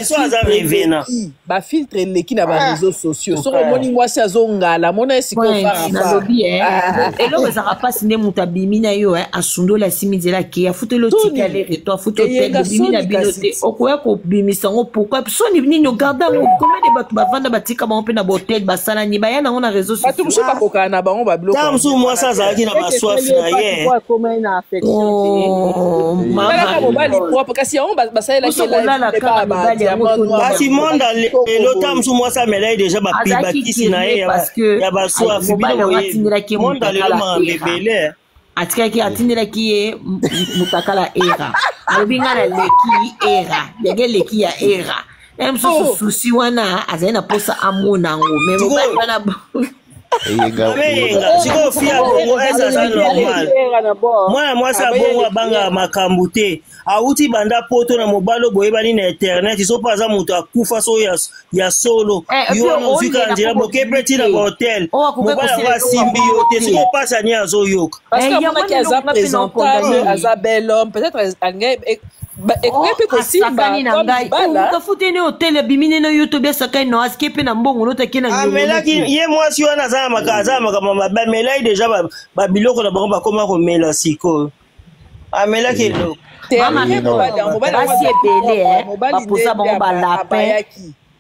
so aza revena bafiltre eleki na bareseau sociaux soki omoni mwasi azongala mona esiknalobi eloko ezaka mpasi nde moto abimi na yo asundola asimi nzela ke afuteli otika lereto afuteli otel obimi na bino te okoya kobimisa yango pourkui soni nini ogarde yango combien de bato bavanda batika bango mpe na bahotel basalani baya nango na réseau bato mosusu bakokana na bango babiloko mosusu mwasi azalaki na baswafi na ye mobali propre kasi yango basalelaki kasi monda lelo ta mosusu mwasi amelai deja bakisi na ye ya baswafi monda lelo mabebele atikaki atindelaki ye mutakala era alobi nga na leki era yage leki ya era na mosusu susi wana azali na posa amona yango me mobali wana sikoyo fia bongo ezaza normal mwana mwasi abongo abanga makambo te awuti banda poto na mobali boyebani na internet so mpo aza moto akufa so ya solo yo wana ozwika na nzela boke mpe ntina bahotel mobali yango asimbi yo te siko opasi ani azoyoka parce que amonaki aza présentable aza bel homme peut-être ekoki sakani na ngai utafuteni hotel abimine na youtube sakani na aske pe na mbongo notaki na amelaki ye mwasi wana aza makambo mabe amelaki deja babiloko na bango bakoma komela sikoyo amelaki eloko basi ebele baposa bango balapin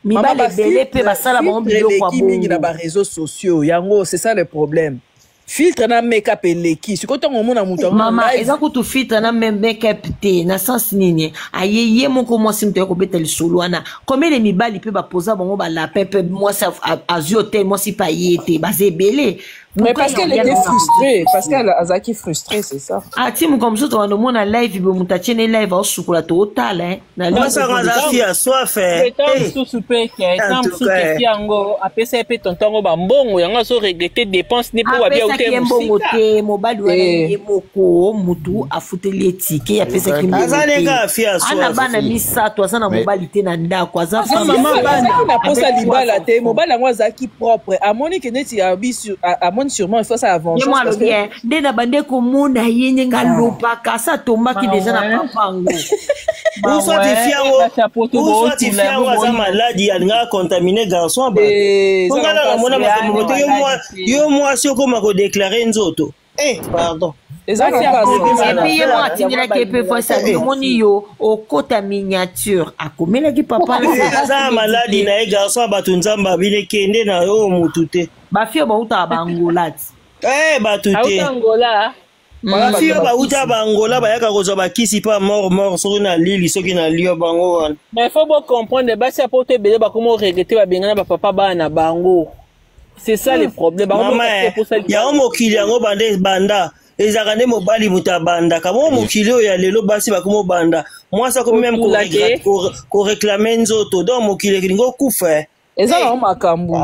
mibale ebele mpe basala bango biloko ya bongo na bareseau sociaux yango c'est ça le problème filtre na make-up eleki sikoyo ntango omona moto mama eza kutu filtre na make-up te na sens nini ayeye moko mwasi moto ya kobeta lisolo wana komele mibali mpe bapoza bango balapin mpe mwasi azwi hotel mwasi mpe aye te baza ebele mais parce qu'elle était frustrée parce qu'elle azaki frustrée c'est ça ati moka mosusu wana omona live bo moto atie ne live aosukola tootala nasangazafi soif mosusu mpe mosusu kesi yango apesa ye mpe tontongo bambongo yango azoregrete dépense ne mpo babia ute mbongo te mobali wana ye moko mutu afuteli etike apesaki mbongoana bana misato aza na mobali te na ndako aza naposa libala te mobali yango azalaki propre amoni ke neti amoni sûrement il faut ça avancer moi le bien nde na bande komona ye nyenga lopaka sa tombaki déjà na papango usotifiango aza maladi alinga contaminé garçon ongana namona makambo te yo mwasi okoma kodeklare nzoto pardon epuye mo atindelaki epe fosabi omoni yo okota miniature akomelaki papa aza maladi na ye garçon ya bato nzambe abile kende na yo motu te bafio bautaka bangola ti bato te bafio bauta bangola bayaka kozwa bakisi mpa mort soki na lili soki na lio bango wana mais faut bocomprendre basi ya poto ebele bakoma oregrete babengana bapapa bana na bango c'est ça le problème yango mokili yango banda ezaka nde mobali moto abandaka mo mokili oyo ya lelo basi bakoma obanda mwasi akomi meme koreklame nzoto donc mokili ekilingi okufa eza nango makambo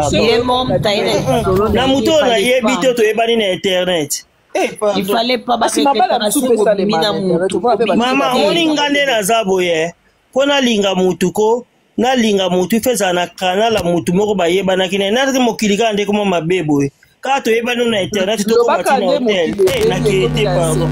na moto oyo nayebi te toyebani na internet mama oninga nde naza boye mpo nalinga mutu ko nalinga mutu ifezala na kanala mutu moko bayebanaki naye nataki mokili kaka nde koma mabe boye kaka toyebani na internet tokomati na hotel nakete pardon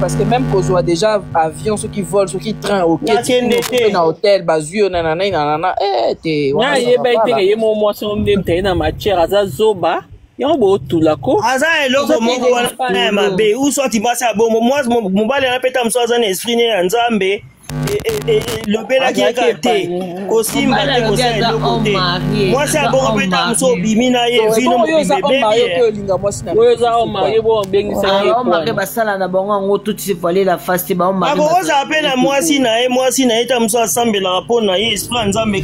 parce que même kozwa déjà avion ceux qui volent ceux qui train okende na hotel bazwi yo nanana te nayeba eteke ye mo mwasi nde mtaye na matière aza zoba yango bootulako aza eloko moko wana ya mabe uswati basi abongo mobali anapeta mosu aza na esprit ne ya nzambe lobelaki eka te kosimba te kosala eloko te mwasi abongo peta mosu obimi na ye vino oyo eza omarie bo obengisa basala na bango yango tuti valela fasi bakozala mpe na mwasi na ye ta mosu asambelaka mpo na ye esprit ya nzambe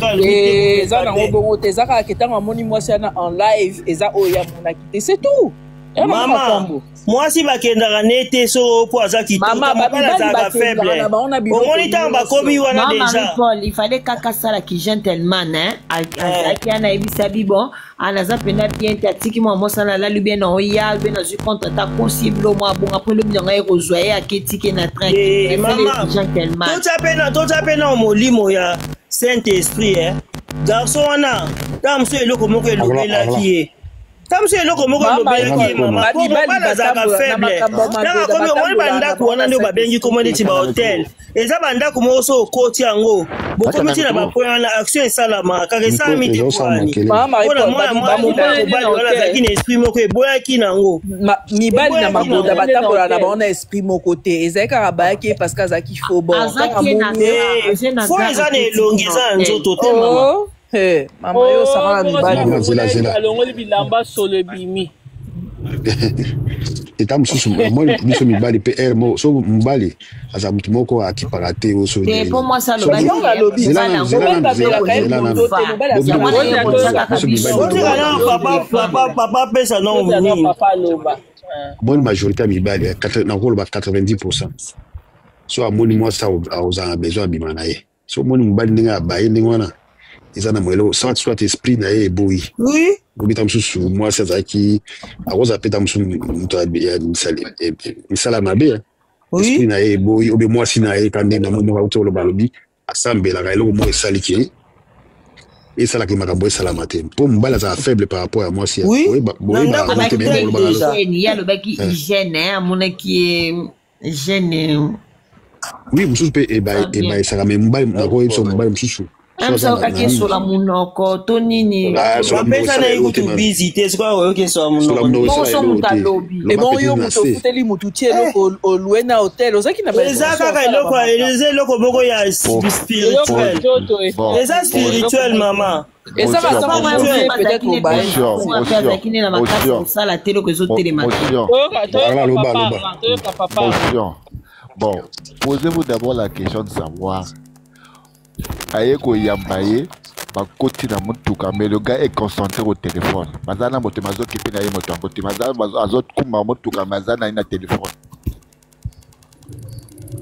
eza nango bongo te eza kaka ketango amoni mwasi wana en live eza oyo amonaki te c'est tout mama mwasi bakendaka ne te so po aza kitoko mobali azalaka faible omoni ntango bakomi wana deja Paul il fallait kaka salaki gentleman azalaki ana yebisa bibo ana aza mpena bien te atiki mwa mosala alali bien na oya be nazwi compte ata consible mwa abonga mpo elobi nango ye kozwa ye aketike na train totya mpe na molimo ya saint esprit garçon wana ntango mosu eloko moko elobelaki ye Tamsi eloko moko lobelaki mama. Pas nazaka faible. Tanga komi omoni bandako wana ndio babengi komoni ti ba hotel. Eza bandako moko so okoti yango. Bokomi ti na bapoint wana action esalama kaka esami ti kwani. Mpona mwana mobali wana azalaki na esprit moko eboyaki nango. Mibali na magoda batambola na baona esprit moko te. Ezali kaka bayaki parce que azalaki faux bon. Fo eza na elongi eza na nzoto te mama. Mama yo saka na mibali alongoli bilamba solo bimi eta mosusu moi biso mibali mpe ere mo so mobali aza motu moko akipaka te oso papa pesa nango bonne majorité ya mibali nakoloba 90%. So amoni mwasi aozanga besoin abima na ye so omoni mobali ndenge abaye ndenge wana eza na mwelo soit esprit na ye eboyi obita mosusu mwasi azalaki akoza peta mosusu moto ya misala mabe esprit na ye eboyi obe mwasi na ye kandi na moko auti oloba alobi asambelaka eloko moko esaliki esalaki makambo esalama te mpo mobali azala faible par rapport ya mwasi alobaki hygiène amonaki hygiène oui mosusu mpe ebayesaka me mobali nakoyebisa mobali mosusu amsakaki esola monoko to nini bapesa na ye kutu bizi te sikoyo oyoki esola monokoso moto alobi ebo yo moto ofuteli motu tie eloko olue na hotel ozalaki na eza kaka eloko eza eloko moko ya spirituel eza spirituel mama eza peut-être obayazalaki nde na makasi kosala te eloko ezotelema Bon, posez-vous d'abord la question de savoir Ayeko Yambaye, Bakoti na Mutuka, mais le gars est concentré au téléphone. Mazana Motomazo qui fait Moto côté Mazana Azot Kuma Mutuka Mazana na téléphone.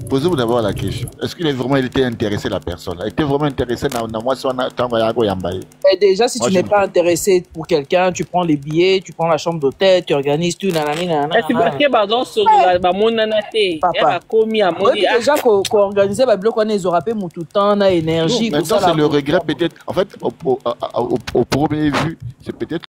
Posez-vous d'abord la question. Est-ce qu'il est vraiment été intéressé la personne? Il était vraiment intéressé dans moi sur Tango Yambaye. Déjà, si tu n'es pas intéressé pour quelqu'un, tu prends les billets, tu prends la chambre d'hôtel, tu organises tout, nanana. Est-ce que pardon sur la monanate? Papa. Déjà qu'on organisait le bloc, on les aura pas tout le temps, na énergie. Maintenant, c'est le regret peut-être. En fait, au premier vue, c'est peut-être